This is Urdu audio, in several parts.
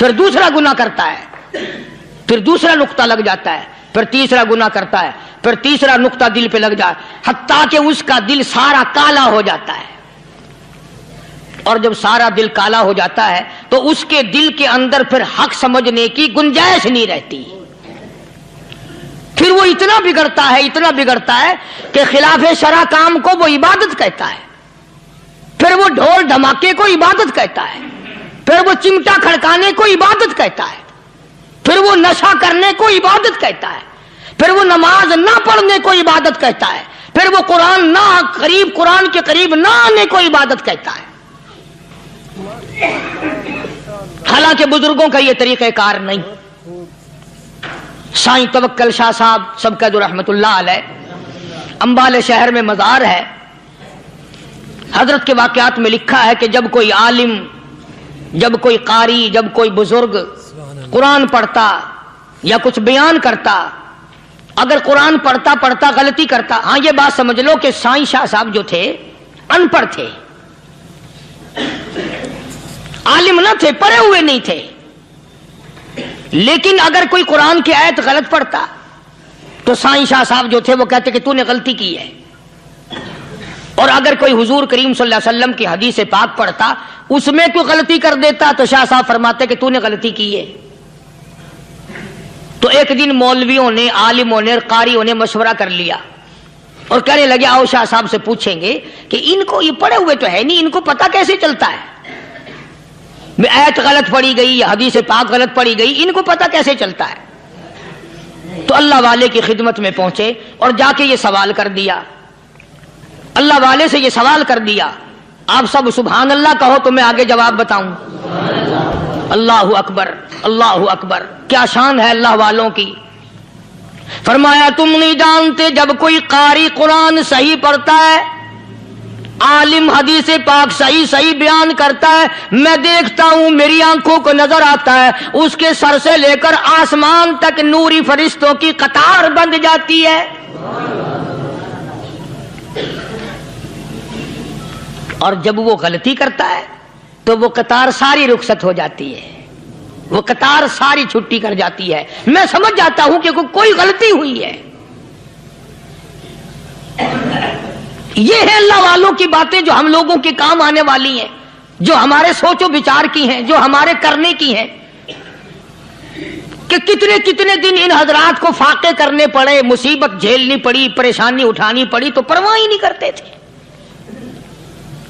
پھر دوسرا گناہ کرتا ہے، پھر دوسرا نقطہ لگ جاتا ہے، پھر تیسرا گناہ کرتا ہے، پھر تیسرا نقطہ دل پہ لگ جائے، حتیٰ کہ اس کا دل سارا کالا ہو جاتا ہے۔ اور جب سارا دل کالا ہو جاتا ہے تو اس کے دل کے اندر پھر حق سمجھنے کی گنجائش نہیں رہتی، پھر وہ اتنا بگڑتا ہے کہ خلاف شرع کام کو وہ عبادت کہتا ہے، پھر وہ ڈھول دھماکے کو عبادت کہتا ہے، پھر وہ چمٹا کھڑکانے کو عبادت کہتا ہے، پھر وہ نشہ کرنے کو عبادت کہتا ہے، پھر وہ نماز نہ پڑھنے کو عبادت کہتا ہے، پھر وہ قرآن کے قریب نہ آنے کو عبادت کہتا ہے۔ حالانکہ بزرگوں کا یہ طریقہ کار نہیں۔ سائیں توکل شاہ صاحب سب کا رحمت اللہ علیہ، امبالے شہر میں مزار ہے، حضرت کے واقعات میں لکھا ہے کہ جب کوئی عالم، جب کوئی قاری، جب کوئی بزرگ قرآن پڑھتا یا کچھ بیان کرتا، اگر قرآن پڑھتا غلطی کرتا، ہاں یہ بات سمجھ لو کہ سائیں شاہ صاحب جو تھے ان پڑھ تھے، عالم نہ تھے، پڑھے ہوئے نہیں تھے، لیکن اگر کوئی قرآن کی آیت غلط پڑھتا تو سائیں شاہ صاحب جو تھے وہ کہتے کہ تو نے غلطی کی ہے، اور اگر کوئی حضور کریم صلی اللہ علیہ وسلم کی حدیث پاک پڑھتا اس میں کوئی غلطی کر دیتا تو شاہ صاحب فرماتے کہ تو نے غلطی کی ہے۔ تو ایک دن مولویوں نے، عالموں نے، قاریوں نے مشورہ کر لیا اور کہنے لگے آؤ شاہ صاحب سے پوچھیں گے کہ ان کو، یہ پڑھے ہوئے تو ہے نہیں، ان کو پتہ کیسے چلتا ہے آیت غلط پڑھی گئی یا حدیث پاک غلط پڑھی گئی، ان کو پتہ کیسے چلتا ہے؟ تو اللہ والے کی خدمت میں پہنچے اور جا کے یہ سوال کر دیا، اللہ والے سے یہ سوال کر دیا۔ آپ سب سبحان اللہ کہو تو میں آگے جواب بتاؤں۔ اللہ اکبر، اللہ اکبر، کیا شان ہے اللہ والوں کی۔ فرمایا تم نہیں جانتے جب کوئی قاری قرآن صحیح پڑھتا ہے، عالم حدیث پاک صحیح بیان کرتا ہے، میں دیکھتا ہوں، میری آنکھوں کو نظر آتا ہے، اس کے سر سے لے کر آسمان تک نوری فرشتوں کی قطار بند جاتی ہے۔ اور جب وہ غلطی کرتا ہے تو وہ قطار ساری رخصت ہو جاتی ہے، وہ قطار ساری چھٹی کر جاتی ہے، میں سمجھ جاتا ہوں کہ کوئی غلطی ہوئی ہے۔ یہ ہے اللہ والوں کی باتیں جو ہم لوگوں کے کام آنے والی ہیں، جو ہمارے سوچ و بچار کی ہیں، جو ہمارے کرنے کی ہیں، کہ کتنے دن ان حضرات کو فاقے کرنے پڑے، مصیبت جھیلنی پڑی، پریشانی اٹھانی پڑی تو پرواہ ہی نہیں کرتے تھے۔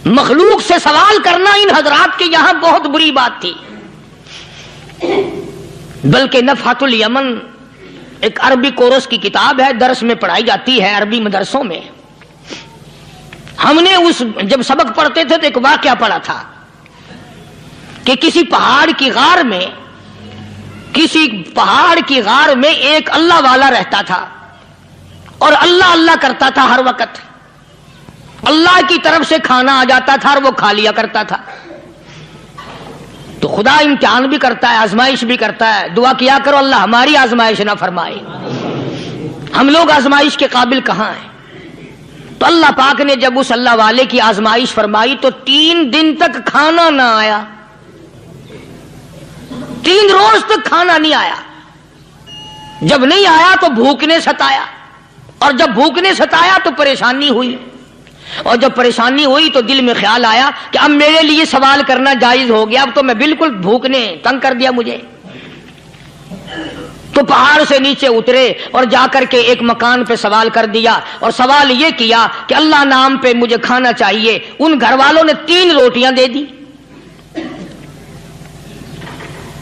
مخلوق سے سوال کرنا ان حضرات کے یہاں بہت بری بات تھی۔ بلکہ نفحۃ الیمن ایک عربی کورس کی کتاب ہے، درس میں پڑھائی جاتی ہے عربی مدرسوں میں۔ ہم نے جب سبق پڑھتے تھے تو ایک واقعہ پڑھا تھا کہ کسی پہاڑ کی غار میں ایک اللہ والا رہتا تھا اور اللہ اللہ کرتا تھا ہر وقت، اللہ کی طرف سے کھانا آ جاتا تھا اور وہ کھا لیا کرتا تھا۔ تو خدا امتحان بھی کرتا ہے، آزمائش بھی کرتا ہے، دعا کیا کرو اللہ ہماری آزمائش نہ فرمائے، ہم لوگ آزمائش کے قابل کہاں ہیں۔ تو اللہ پاک نے جب اس اللہ والے کی آزمائش فرمائی تو 3 دن تک کھانا نہ آیا، 3 روز تک کھانا نہیں آیا۔ جب نہیں آیا تو بھوک نے ستایا، اور جب بھوک نے ستایا تو پریشانی ہوئی، اور جب پریشانی ہوئی تو دل میں خیال آیا کہ اب میرے لیے سوال کرنا جائز ہو گیا، اب تو میں بالکل بھوک نے تنگ کر دیا مجھے۔ تو پہاڑ سے نیچے اترے اور جا کر کے ایک مکان پہ سوال کر دیا، اور سوال یہ کیا کہ اللہ نام پہ مجھے کھانا چاہیے۔ ان گھر والوں نے 3 روٹیاں دے دی،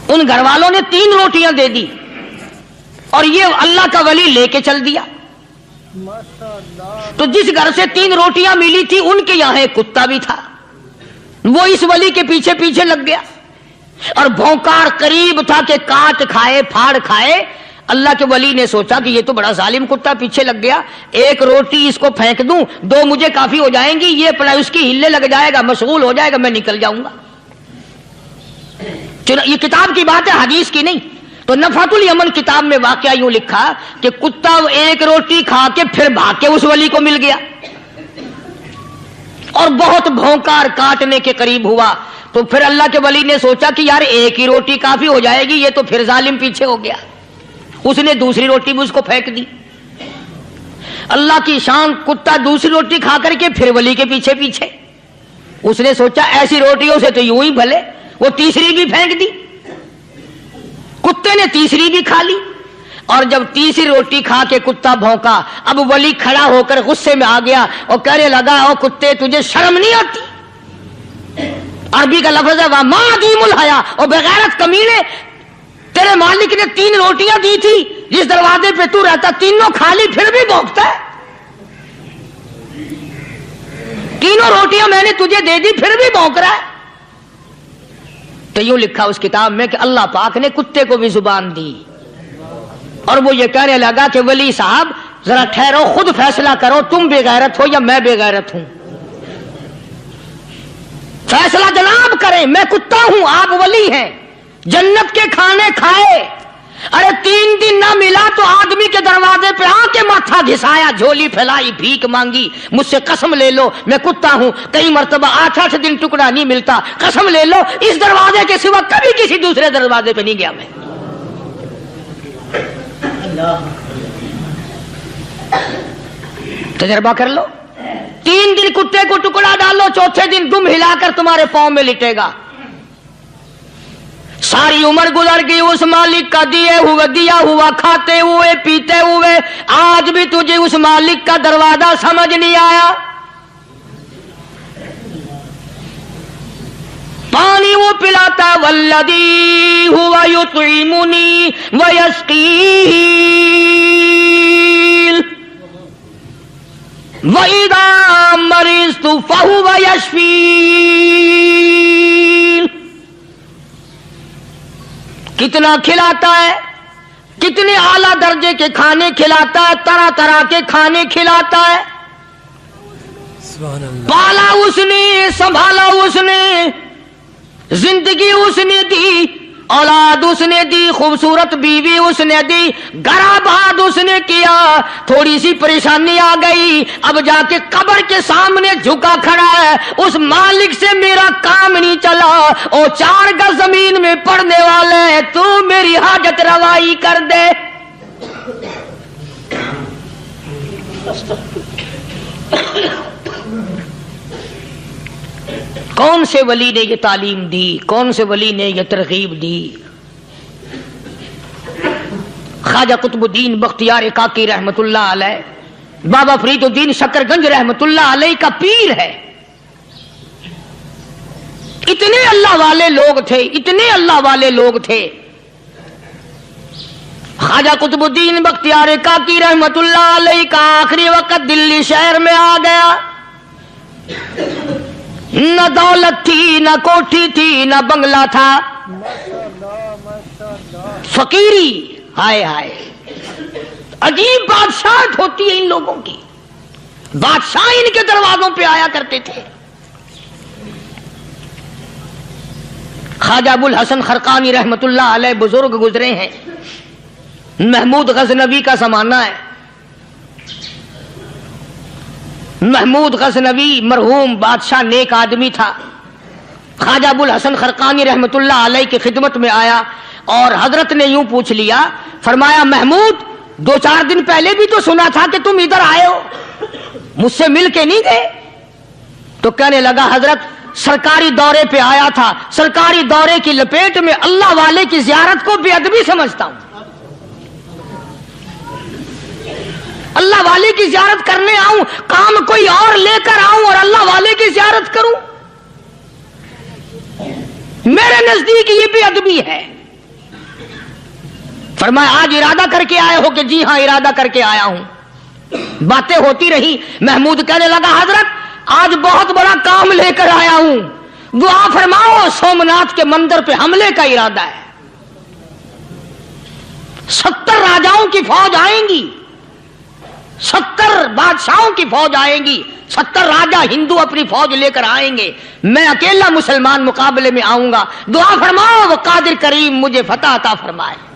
ان گھر والوں نے 3 روٹیاں دے دی، اور یہ اللہ کا ولی لے کے چل دیا۔ تو جس گھر سے 3 روٹیاں ملی تھی ان کے یہاں ایک کتا بھی تھا، وہ اس ولی کے پیچھے پیچھے لگ گیا اور بھونکار قریب تھا کہ کاٹ کھائے پھاڑ کھائے۔ اللہ کے ولی نے سوچا کہ یہ تو بڑا ظالم کتا پیچھے لگ گیا، 1 روٹی اس کو پھینک دوں، 2 مجھے کافی ہو جائیں گی، یہ اپنا اس کی ہلے لگ جائے گا، مشغول ہو جائے گا، میں نکل جاؤں گا۔ یہ کتاب کی بات ہے، حدیث کی نہیں۔ تو نفحۃ الیمن کتاب میں واقعہ یوں لکھا کہ کتا 1 روٹی کھا کے پھر بھاگ کے اس ولی کو مل گیا اور بہت بھونکار کاٹنے کے قریب ہوا۔ تو پھر اللہ کے ولی نے سوچا کہ یار ایک ہی روٹی کافی ہو جائے گی، یہ تو پھر ظالم پیچھے ہو گیا، اس نے دوسری روٹی بھی اس کو پھینک دی۔ اللہ کی شان، کتا دوسری روٹی کھا کر کے پھر ولی کے پیچھے پیچھے، اس نے سوچا ایسی روٹیوں سے تو یوں ہی بھلے، وہ تیسری بھی پھینک دی، کتے نے تیسری بھی کھا لی، اور جب تیسری روٹی کھا کے کتا بھونکا، اب ولی کھڑا ہو کر غصے میں آ گیا اور کہنے لگا او کتے تجھے شرم نہیں آتی؟ عربی کا لفظ ہے وَمَا عَدِيمُ الْحَيَا، اور بغیرت کمینے، تیرے مالک نے 3 روٹیاں دی تھی، جس دروازے پہ تو رہتا تینوں کھا لی پھر بھی بھونکتا ہے، 3 روٹیاں میں نے تجھے دے دی پھر بھی بھونک رہا ہے۔ تو یوں لکھا اس کتاب میں کہ اللہ پاک نے کتے کو بھی زبان دی، اور وہ یہ کہنے لگا کہ ولی صاحب ذرا ٹھہرو، خود فیصلہ کرو، تم بے غیرت ہو یا میں بے غیرت ہوں، فیصلہ جناب کریں، میں کتا ہوں آپ ولی ہیں، جنت کے کھانے کھائے، ارے 3 دن نہ ملا تو آدمی کے دروازے پہ آ کے ماتھا گھسایا، جھولی پھیلائی، بھیک مانگی، مجھ سے قسم لے لو میں کتا ہوں، کئی مرتبہ 8 دن ٹکڑا نہیں ملتا، قسم لے لو اس دروازے کے سوا کبھی کسی دوسرے دروازے پہ نہیں گیا میں۔ تجربہ کر لو، 3 دن کتے کو ٹکڑا ڈالو، چوتھے دن دم ہلا کر تمہارے پاؤں میں لٹے گا۔ ساری عمر گزر گئی اس مالک کا دیا ہوا کھاتے ہوئے پیتے ہوئے، آج بھی تجھے اس مالک کا دروازہ سمجھ نہیں آیا۔ پانی وہ پلاتا والذی ہوا یطعمنی ویسقین وَإِذَا مَرِضْتُ فَهُوَ يَشْفِينِ، کتنا کھلاتا ہے، کتنے اعلیٰ درجے کے کھانے کھلاتا ہے، طرح طرح کے کھانے کھلاتا ہے، پالا اس نے، سنبھالا اس نے، زندگی اس نے دی، اولاد اس نے دی، خوبصورت بیوی اس نے دی، گھر آباد اس نے کیا، تھوڑی سی پریشانی آ گئی، اب جا کے قبر کے سامنے جھکا کھڑا ہے، اس مالک سے میرا کام نہیں چلا، او 4 گز زمین میں پڑنے والے، تو میری حاجت روائی کر دے۔ کون سے ولی نے یہ تعلیم دی، کون سے ولی نے یہ ترغیب دی؟ خواجہ قطب الدین بختیار کاکی رحمت اللہ علیہ، بابا فرید الدین شکر گنج رحمت اللہ علیہ کا پیر ہے۔ اتنے اللہ والے لوگ تھے، اتنے اللہ والے لوگ تھے۔ خواجہ قطب الدین بختیار کاکی رحمت اللہ علیہ کا آخری وقت دلی شہر میں آ گیا، نہ دولت تھی، نہ کوٹھی تھی، نہ بنگلہ تھا، فقیری، ہائے ہائے، عجیب بادشاہت ہوتی ہے ان لوگوں کی، بادشاہ ان کے دروازوں پہ آیا کرتے تھے۔ خواجہ ابو الحسن خرقانی رحمت اللہ علیہ بزرگ گزرے ہیں، محمود غزنوی کا زمانہ ہے، محمود غزنوی مرحوم بادشاہ نیک آدمی تھا۔ خواجہ ابو الحسن خرقانی رحمت اللہ علیہ کی خدمت میں آیا اور حضرت نے یوں پوچھ لیا، فرمایا محمود 2-4 دن پہلے بھی تو سنا تھا کہ تم ادھر آئے ہو، مجھ سے مل کے نہیں گئے؟ تو کہنے لگا حضرت سرکاری دورے پہ آیا تھا، سرکاری دورے کی لپیٹ میں اللہ والے کی زیارت کو بے ادبی سمجھتا ہوں، اللہ والے کی زیارت کرنے آؤں، کام کوئی اور لے کر آؤں اور اللہ والے کی زیارت کروں، میرے نزدیک یہ بے ادبی ہے۔ فرمایا آج ارادہ کر کے آئے ہو؟ کہ جی ہاں ارادہ کر کے آیا ہوں۔ باتیں ہوتی رہی، محمود کہنے لگا حضرت آج بہت بڑا کام لے کر آیا ہوں، دعا فرماؤ، سومناتھ کے مندر پہ حملے کا ارادہ ہے، 70 راجاؤں کی فوج آئیں گی، 70 بادشاہوں کی فوج آئیں گی، 70 راجا ہندو اپنی فوج لے کر آئیں گے، میں اکیلا مسلمان مقابلے میں آؤں گا، دعا فرماؤ وہ قادر کریم مجھے فتح عطا فرمائے۔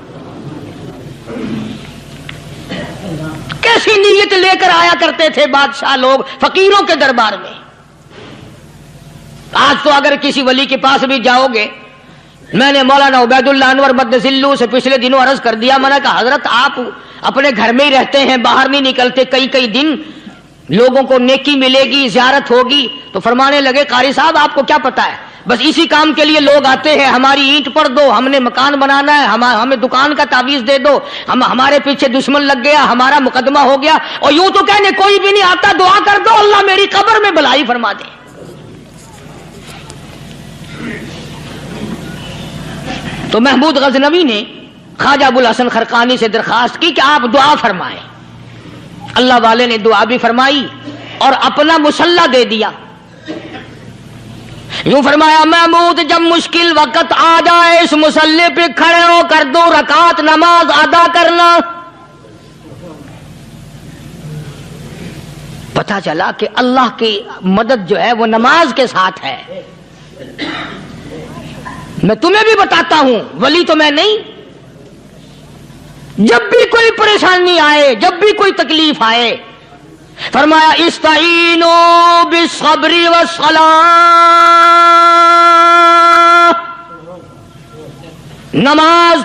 کیسی نیت لے کر آیا کرتے تھے بادشاہ لوگ فقیروں کے دربار میں۔ آج تو اگر کسی ولی کے پاس بھی جاؤ گے، میں نے مولانا عبیداللہ انور مدثلو سے پچھلے دنوں عرض کر دیا، میں نے کہا حضرت آپ اپنے گھر میں ہی رہتے ہیں، باہر نہیں نکلتے، کئی دن لوگوں کو نیکی ملے گی، زیارت ہوگی، تو فرمانے لگے قاری صاحب آپ کو کیا پتا ہے، بس اسی کام کے لیے لوگ آتے ہیں، ہماری اینٹ پر دو، ہم نے مکان بنانا ہے، ہمیں دکان کا تعویذ دے دو، ہمارے پیچھے دشمن لگ گیا، ہمارا مقدمہ ہو گیا، اور یوں تو کہنے کوئی بھی نہیں آتا، دعا کر دو اللہ میری قبر میں بھلائی فرما دے۔ تو محمود غزنوی نے خواجہ ابوالحسن خرقانی سے درخواست کی کہ آپ دعا فرمائیں۔ اللہ والے نے دعا بھی فرمائی اور اپنا مصلی دے دیا۔ یوں فرمایا محمود جب مشکل وقت آ جائے اس مصلی پہ کھڑے ہو کر 2 رکعت نماز ادا کرنا۔ پتہ چلا کہ اللہ کی مدد جو ہے وہ نماز کے ساتھ ہے۔ میں تمہیں بھی بتاتا ہوں، ولی تو میں نہیں، جب بھی کوئی پریشانی آئے، جب بھی کوئی تکلیف آئے، فرمایا استعینوا بالصبر والصلاۃ، نماز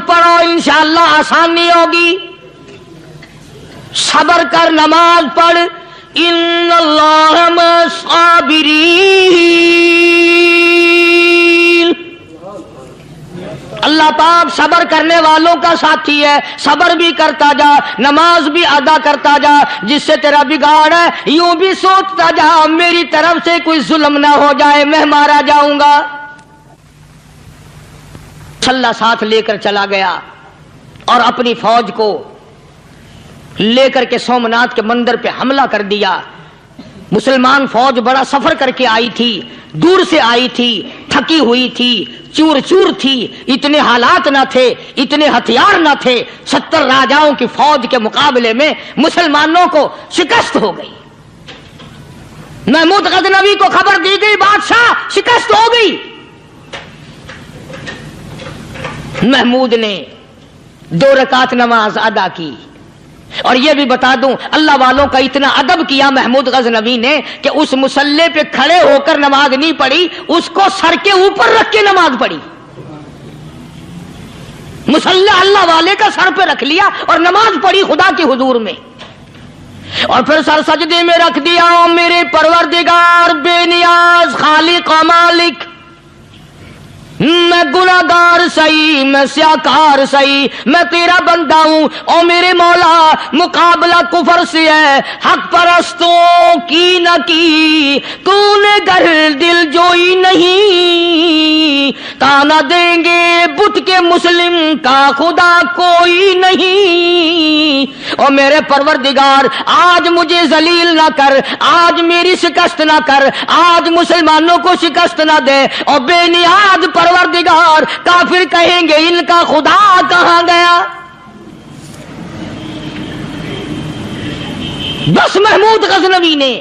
پڑھو انشاءاللہ آسانی ہوگی، صبر کر، نماز پڑھ، ان اللہ مع الصابرین، اللہ پاک صبر کرنے والوں کا ساتھی ہے، صبر بھی کرتا جا، نماز بھی ادا کرتا جا، جس سے تیرا بگاڑ ہے یوں بھی سوچتا جا میری طرف سے کوئی ظلم نہ ہو جائے، میں مارا جاؤں گا۔ اللہ ساتھ لے کر چلا گیا اور اپنی فوج کو لے کر کے سومناتھ کے مندر پہ حملہ کر دیا۔ مسلمان فوج بڑا سفر کر کے آئی تھی، دور سے آئی تھی، تھکی ہوئی تھی، چور چور تھی، اتنے حالات نہ تھے، اتنے ہتھیار نہ تھے، 70 راجاؤں کی فوج کے مقابلے میں مسلمانوں کو شکست ہو گئی۔ محمود غزنوی کو خبر دی گئی بادشاہ شکست ہو گئی۔ محمود نے 2 رکعت نماز ادا کی، اور یہ بھی بتا دوں اللہ والوں کا اتنا ادب کیا محمود غزنوی نے کہ اس مصلی پہ کھڑے ہو کر نماز نہیں پڑھی، اس کو سر کے اوپر رکھ کے نماز پڑھی۔ مصلی اللہ والے کا سر پہ رکھ لیا اور نماز پڑھی خدا کے حضور میں، اور پھر سر سجدے میں رکھ دیا۔ او میرے پروردگار بے نیاز خالق و مالک، میں گناہگار سہی، میں سیاکار سہی، میں تیرا بندہ ہوں، او میرے مولا مقابلہ کفر سے ہے، حق پرستوں کی نہ کی تو نے گر دل جوئی نہیں، تانا دیں گے بت کے مسلم کا خدا کوئی نہیں۔ او میرے پروردگار آج مجھے ذلیل نہ کر، آج میری شکست نہ کر، آج مسلمانوں کو شکست نہ دے، اور بے نیاز پروردگار کافر کہیں گے ان کا خدا کہاں گیا۔ بس محمود غزنوی نے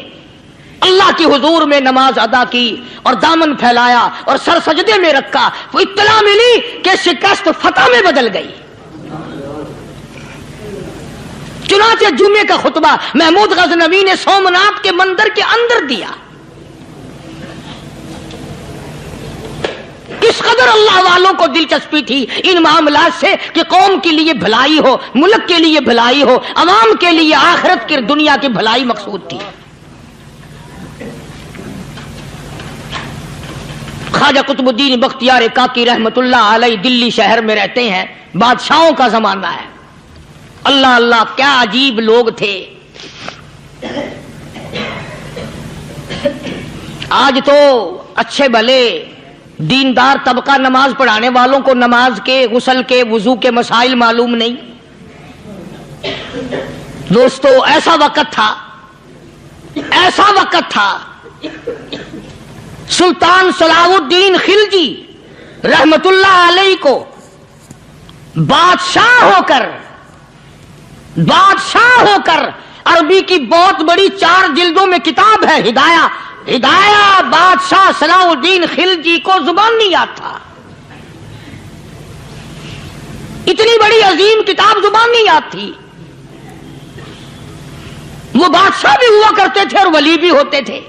اللہ کی حضور میں نماز ادا کی اور دامن پھیلایا اور سر سجدے میں رکھا، وہ اطلاع ملی کہ شکست فتح میں بدل گئی۔ چنانچہ جمعے کا خطبہ محمود غزنوی نے سومناتھ کے مندر کے اندر دیا۔ کس قدر اللہ والوں کو دلچسپی تھی ان معاملات سے کہ قوم کے لیے بھلائی ہو، ملک کے لیے بھلائی ہو، عوام کے لیے آخرت کی دنیا کی بھلائی مقصود تھی۔ خواجہ قطب الدین بختیار کاکی رحمت اللہ علیہ دلی شہر میں رہتے ہیں، بادشاہوں کا زمانہ ہے۔ اللہ اللہ کیا عجیب لوگ تھے۔ آج تو اچھے بھلے دیندار طبقہ نماز پڑھانے والوں کو نماز کے، غسل کے، وضو کے مسائل معلوم نہیں۔ دوستو ایسا وقت تھا سلطان صلاح الدین خلجی رحمت اللہ علیہ کو بادشاہ ہو کر عربی کی بہت بڑی 4 جلدوں میں کتاب ہے ہدایہ بادشاہ صلاح الدین خلجی کو زبان نہیں یاد تھا، اتنی بڑی عظیم کتاب زبان نہیں یاد تھی۔ وہ بادشاہ بھی ہوا کرتے تھے اور ولی بھی ہوتے تھے۔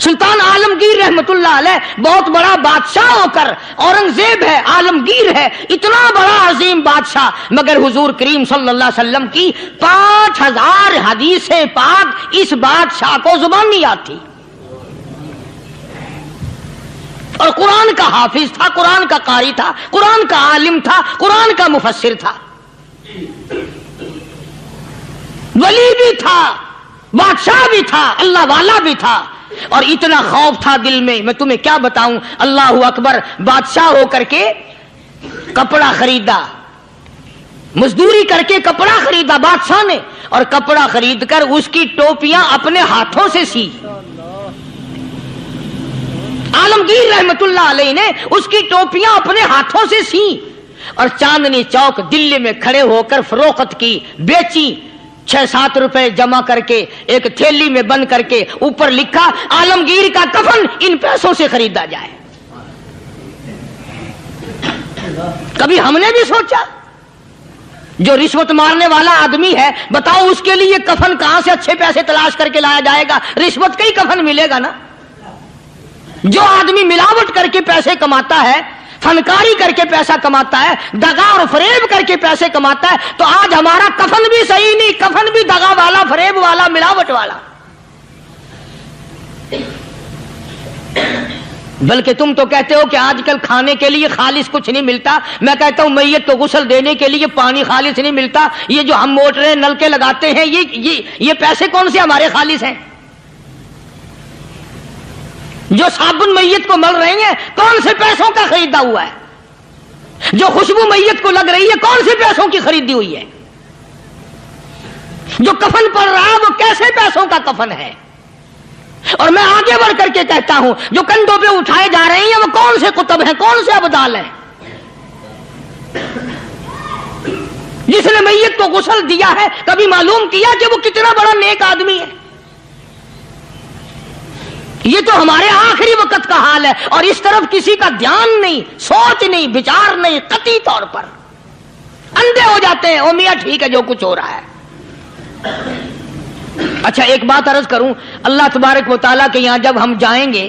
سلطان عالمگیر رحمت اللہ علیہ بہت بڑا بادشاہ ہو کر، اورنگزیب ہے، عالمگیر ہے، اتنا بڑا عظیم بادشاہ، مگر حضور کریم صلی اللہ علیہ وسلم کی 5000 حدیثیں پاک اس بادشاہ کو زبان نہیں آتی، اور قرآن کا حافظ تھا، قرآن کا قاری تھا، قرآن کا عالم تھا، قرآن کا مفسر تھا، ولی بھی تھا، بادشاہ بھی تھا، اللہ والا بھی تھا، اور اتنا خوف تھا دل میں تمہیں کیا بتاؤں۔ اللہ اکبر، بادشاہ ہو کر کے کپڑا خریدا، مزدوری کر کے کپڑا خریدا بادشاہ نے، اور کپڑا خرید کر اس کی ٹوپیاں اپنے ہاتھوں سے سی۔ عالمگیر رحمت اللہ علیہ نے اس کی ٹوپیاں اپنے ہاتھوں سے سی، اور چاندنی چوک دلی میں کھڑے ہو کر فروخت کی، بیچی، 6-7 روپے جمع کر کے ایک تھیلی میں بند کر کے اوپر لکھا عالمگیر کا کفن ان پیسوں سے خریدا جائے۔ کبھی ہم نے بھی سوچا جو رشوت مارنے والا آدمی ہے، بتاؤ اس کے لیے کفن کہاں سے اچھے پیسے تلاش کر کے لایا جائے گا؟ رشوت کا ہی کفن ملے گا نا۔ جو آدمی ملاوٹ کر کے پیسے کماتا ہے، فنکاری کر کے پیسہ کماتا ہے، دغا اور فریب کر کے پیسے کماتا ہے، تو آج ہمارا کفن بھی صحیح نہیں، کفن بھی دغا والا، فریب والا، ملاوٹ والا۔ بلکہ تم تو کہتے ہو کہ آج کل کھانے کے لیے خالص کچھ نہیں ملتا، میں کہتا ہوں میت کو غسل دینے کے لیے پانی خالص نہیں ملتا۔ یہ جو ہم موٹریں نل کے لگاتے ہیں، یہ پیسے کون سے ہمارے خالص ہیں؟ جو صابن میت کو مل رہی ہیں کون سے پیسوں کا خریدا ہوا ہے؟ جو خوشبو میت کو لگ رہی ہے کون سے پیسوں کی خریدی ہوئی ہے؟ جو کفن پڑ رہا ہے وہ کیسے پیسوں کا کفن ہے؟ اور میں آگے بڑھ کر کے کہتا ہوں جو کندھوں پہ اٹھائے جا رہے ہیں وہ کون سے کتب ہیں، کون سے ابدال ہیں؟ جس نے میت کو غسل دیا ہے کبھی معلوم کیا کہ وہ کتنا بڑا نیک آدمی ہے؟ یہ تو ہمارے آخری وقت کا حال ہے، اور اس طرف کسی کا دھیان نہیں، سوچ نہیں، بچار نہیں، قطعی طور پر اندھے ہو جاتے ہیں۔ او میاں ٹھیک ہے جو کچھ ہو رہا ہے۔ اچھا ایک بات عرض کروں، اللہ تبارک و تعالیٰ کے یہاں جب ہم جائیں گے،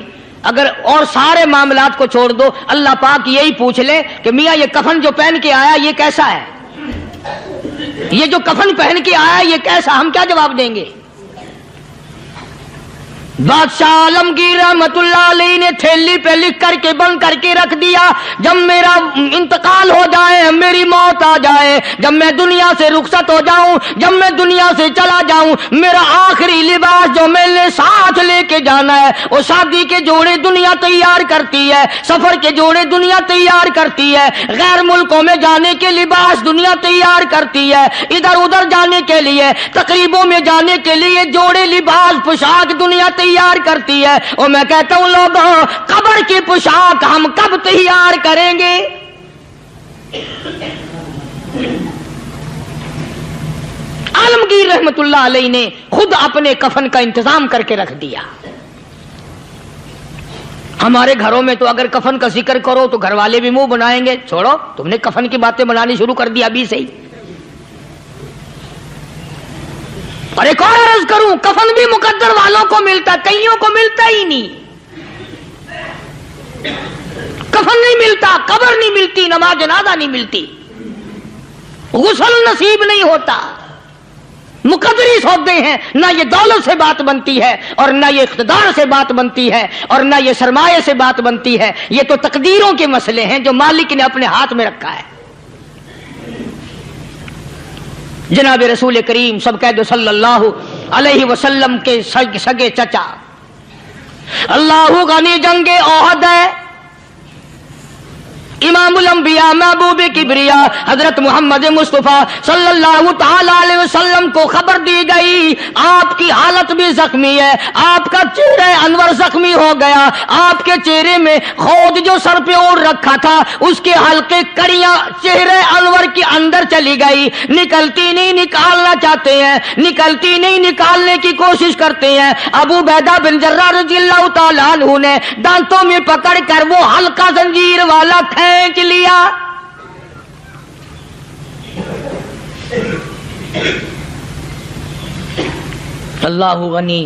اگر اور سارے معاملات کو چھوڑ دو، اللہ پاک یہی پوچھ لے کہ میاں یہ کفن جو پہن کے آیا یہ کیسا ہے؟ یہ جو کفن پہن کے آیا یہ کیسا؟ ہم کیا جواب دیں گے؟ بادشاہ عالمگیر رحمت اللہ علیہ نے تھیلی پہ لکھ کر کے بند کر کے رکھ دیا، جب میرا انتقال ہو جائے، میری موت آ جائے، جب میں دنیا سے رخصت ہو جاؤں، جب میں دنیا سے چلا جاؤں، میرا آخری لباس جو میں نے ساتھ لے کے جانا ہے، وہ شادی کے جوڑے دنیا تیار کرتی ہے، سفر کے جوڑے دنیا تیار کرتی ہے، غیر ملکوں میں جانے کے لباس دنیا تیار کرتی ہے، ادھر ادھر جانے کے لیے، تقریبوں میں جانے کے لیے جوڑے لباس پوشاک دنیا تیار کرتی ہے۔ اور میں کہتا ہوں لوگوں، قبر کی پوشاک ہم کب تیار کریں گے؟ عالمگیر رحمت اللہ علیہ نے خود اپنے کفن کا انتظام کر کے رکھ دیا۔ ہمارے گھروں میں تو اگر کفن کا ذکر کرو تو گھر والے بھی منہ بنائیں گے، چھوڑو تم نے کفن کی باتیں بنانی شروع کر دی ابھی سے ہی۔ اور ایک اور عرض کروں، کفن بھی مقدر والوں کو ملتا، کئیوں کو ملتا ہی نہیں۔ کفن نہیں ملتا، قبر نہیں ملتی، نماز جنازہ نہیں ملتی، غسل نصیب نہیں ہوتا۔ مقدری سودے ہیں، نہ یہ دولت سے بات بنتی ہے، اور نہ یہ اقتدار سے بات بنتی ہے، اور نہ یہ سرمایہ سے بات بنتی ہے۔ یہ تو تقدیروں کے مسئلے ہیں جو مالک نے اپنے ہاتھ میں رکھا ہے۔ جناب رسول کریم سب کہہ دو صلی اللہ علیہ وسلم کے سگے چچا، اللہ غنی جنگ احد ہے، امام الانبیاء محبوب کبریا حضرت محمد مصطفیٰ صلی اللہ تعالی علیہ وسلم کو خبر دی گئی آپ کی حالت بھی زخمی ہے، آپ کا چہرہ انور زخمی ہو گیا، آپ کے چہرے میں خود جو سر پہ اوڑھ رکھا تھا اس کے حلقے کڑیاں چہرے انور کے اندر چلی گئی، نکلتی نہیں، نکالنا چاہتے ہیں، نکلتی نہیں، نکالنے کی کوشش کرتے ہیں۔ ابو عبیدہ بن جراح رضی اللہ تعالیٰ عنہ نے دانتوں میں پکڑ کر وہ حلقہ زنجیر والا کھینچ لیا۔ اللہ غنی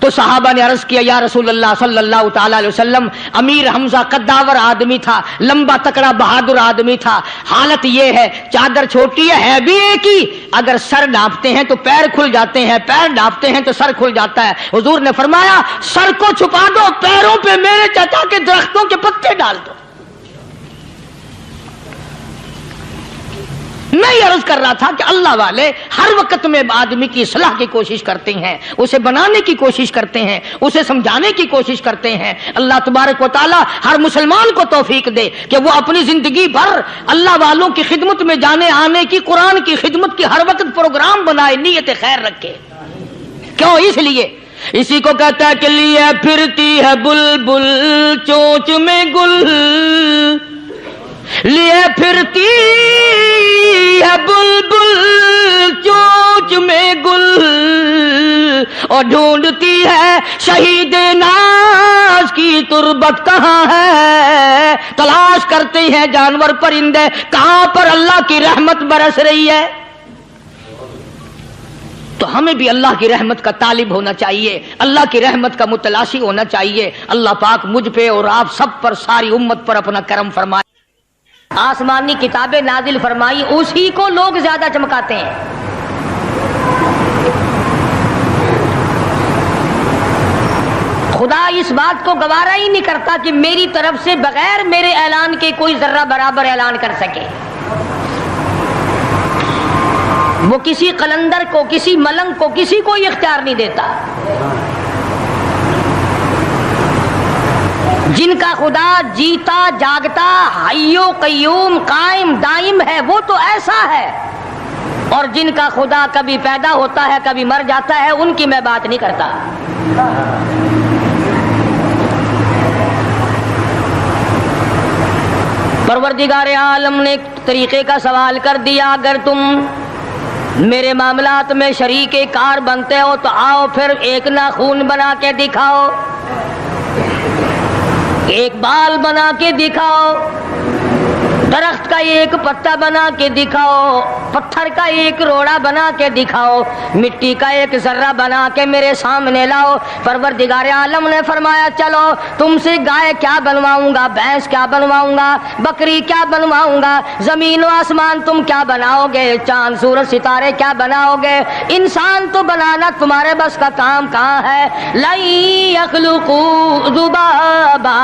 تو صحابہ نے عرض کیا یا رسول اللہ صلی اللہ تعالی علیہ وسلم، امیر حمزہ قداور آدمی تھا، لمبا تکڑا بہادر آدمی تھا، حالت یہ ہے چادر چھوٹی ہے بھی ایک ہی، اگر سر ڈھانپتے ہیں تو پیر کھل جاتے ہیں، پیر ڈھانپتے ہیں تو سر کھل جاتا ہے۔ حضور نے فرمایا سر کو چھپا دو، پیروں پہ میرے چچا کے درختوں کے پتے ڈال دو۔ میں یہ عرض کر رہا تھا کہ اللہ والے ہر وقت میں آدمی کی اصلاح کی کوشش کرتے ہیں، اسے بنانے کی کوشش کرتے ہیں، اسے سمجھانے کی کوشش کرتے ہیں۔ اللہ تبارک و تعالی ہر مسلمان کو توفیق دے کہ وہ اپنی زندگی بھر اللہ والوں کی خدمت میں جانے آنے کی، قرآن کی خدمت کی ہر وقت پروگرام بنائے، نیت خیر رکھے۔ کیوں؟ اس لیے اسی کو کہتا ہے کہ لیے پھرتی ہے بلبل چونچ میں گل، لیے پھرتی ہے بلبل چونچ میں گل، اور ڈھونڈتی ہے شہید ناز کی تربت کہاں ہے، تلاش کرتے ہیں جانور پرندے کہاں پر اللہ کی رحمت برس رہی ہے۔ تو ہمیں بھی اللہ کی رحمت کا طالب ہونا چاہیے، اللہ کی رحمت کا متلاشی ہونا چاہیے۔ اللہ پاک مجھ پہ اور آپ سب پر، ساری امت پر اپنا کرم فرمائے۔ آسمانی کتابیں نازل فرمائی، اسی کو لوگ زیادہ چمکاتے ہیں۔ خدا اس بات کو گوارا ہی نہیں کرتا کہ میری طرف سے بغیر میرے اعلان کے کوئی ذرہ برابر اعلان کر سکے۔ وہ کسی قلندر کو، کسی ملنگ کو، کسی کو اختیار نہیں دیتا۔ جن کا خدا جیتا جاگتا حی و قیوم قائم دائم ہے وہ تو ایسا ہے، اور جن کا خدا کبھی پیدا ہوتا ہے کبھی مر جاتا ہے ان کی میں بات نہیں کرتا۔ پروردگار عالم نے ایک طریقے کا سوال کر دیا، اگر تم میرے معاملات میں شریک کار بنتے ہو تو آؤ پھر ایک ناخون بنا کے دکھاؤ، ایک بال بنا کے دکھاؤ، درخت کا ایک پتا بنا کے دکھاؤ، پتھر کا ایک روڑا بنا کے دکھاؤ، مٹی کا ایک ذرہ بنا کے میرے سامنے لاؤ۔ پروردگار عالم نے فرمایا چلو تم سے گائے کیا بنواؤں گا، بھینس کیا بنواؤں گا، بکری کیا بنواؤں گا، زمین و آسمان تم کیا بناؤ گے، چاند سورج ستارے کیا بناؤ گے، انسان تو بنانا تمہارے بس کا کام کہاں ہے۔ لن یخلقوا ذبابا،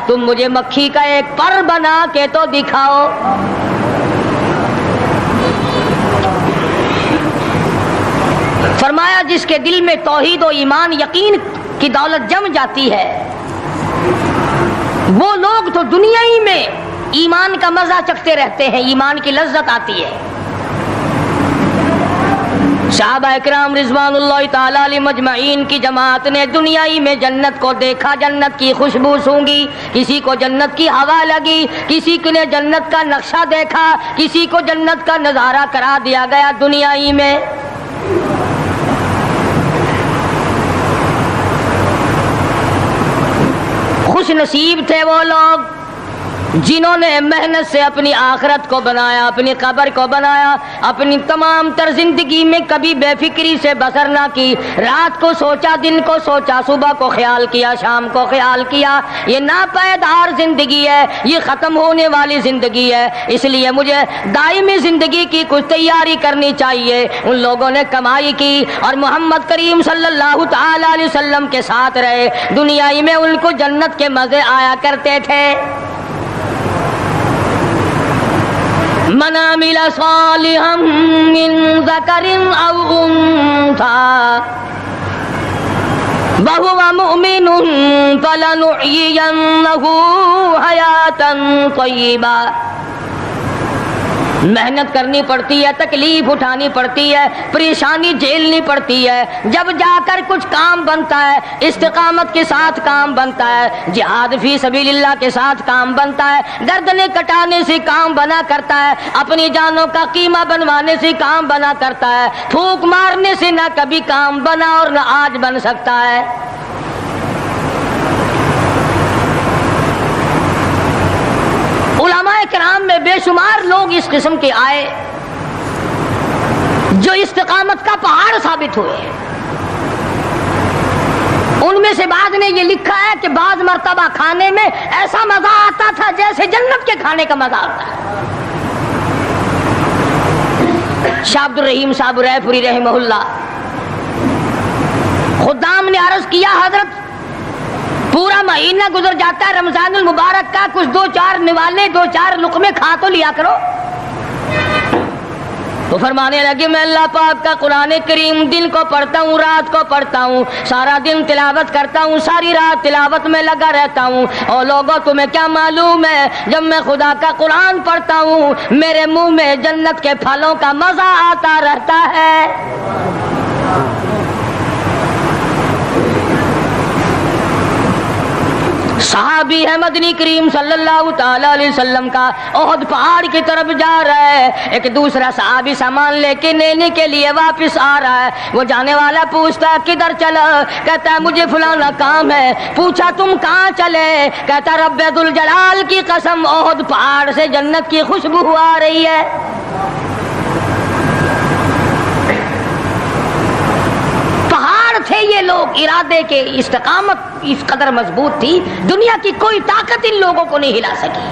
تم مجھے مکھی کا ایک پر بنا کے تو دکھاؤ۔ فرمایا جس کے دل میں توحید و ایمان یقین کی دولت جم جاتی ہے وہ لوگ تو دنیا ہی میں ایمان کا مزہ چکھتے رہتے ہیں، ایمان کی لذت آتی ہے۔ صحابہ اکرام رضوان اللہ تعالی علیہ مجمعین کی جماعت نے دنیائی میں جنت کو دیکھا، جنت کی خوشبو سونگھی، کسی کو جنت کی ہوا لگی، کسی نے جنت کا نقشہ دیکھا، کسی کو جنت کا نظارہ کرا دیا گیا دنیائی میں۔ خوش نصیب تھے وہ لوگ جنہوں نے محنت سے اپنی آخرت کو بنایا، اپنی قبر کو بنایا، اپنی تمام تر زندگی میں کبھی بے فکری سے بسر نہ کی، رات کو سوچا، دن کو سوچا، صبح کو خیال کیا، شام کو خیال کیا۔ یہ ناپائیدار زندگی ہے، یہ ختم ہونے والی زندگی ہے، اس لیے مجھے دائمی زندگی کی کچھ تیاری کرنی چاہیے۔ ان لوگوں نے کمائی کی اور محمد کریم صلی اللہ تعالی علیہ وسلم کے ساتھ رہے، دنیائی میں ان کو جنت کے مزے آیا کرتے تھے۔ من عمل صالحا من ذکر او انثى وهو مؤمن فلنحيينه حیاتا طیبا۔ محنت کرنی پڑتی ہے، تکلیف اٹھانی پڑتی ہے، پریشانی جھیلنی پڑتی ہے، جب جا کر کچھ کام بنتا ہے، استقامت کے ساتھ کام بنتا ہے، جہاد فی سبیل اللہ کے ساتھ کام بنتا ہے، گردنیں کٹانے سے کام بنا کرتا ہے، اپنی جانوں کا قیمہ بنوانے سے کام بنا کرتا ہے، پھونک مارنے سے نہ کبھی کام بنا اور نہ آج بن سکتا ہے۔ علماء کرام میں بے شمار لوگ اس قسم کے آئے جو استقامت کا پہاڑ ثابت ہوئے۔ ان میں سے بعض نے یہ لکھا ہے کہ بعض مرتبہ کھانے میں ایسا مزہ آتا تھا جیسے جنت کے کھانے کا مزہ آتا ہے۔ شاہ عبد الرحیم صاحب رائے پوری رحمہ اللہ، خدام نے عرض کیا حضرت پورا مہینہ گزر جاتا ہے رمضان المبارک کا، کچھ دو چار نوالے دو چار لقمے کھا تو لیا کرو۔ تو فرمانے لگے میں اللہ پاک کا قرآن کریم دن کو پڑھتا ہوں رات کو پڑھتا ہوں، سارا دن تلاوت کرتا ہوں، ساری رات تلاوت میں لگا رہتا ہوں، اور لوگوں تمہیں کیا معلوم ہے جب میں خدا کا قرآن پڑھتا ہوں میرے منہ میں جنت کے پھلوں کا مزہ آتا رہتا ہے۔ صحابی ہے مدنی کریم صلی اللہ تعالی علیہ وسلم کا، احد پہاڑ کی طرف جا رہا ہے، ایک دوسرا صحابی سامان لے کے لینے کے لیے واپس آ رہا ہے، وہ جانے والا پوچھتا کدھر چلا، کہتا ہے مجھے فلانا کام ہے، پوچھا تم کہاں چلے، کہتا رب ذوالجلال کی قسم احد پہاڑ سے جنت کی خوشبو آ رہی ہے۔ تھے یہ لوگ ارادے کے، استقامت اس قدر مضبوط تھی دنیا کی کوئی طاقت ان لوگوں کو نہیں ہلا سکی۔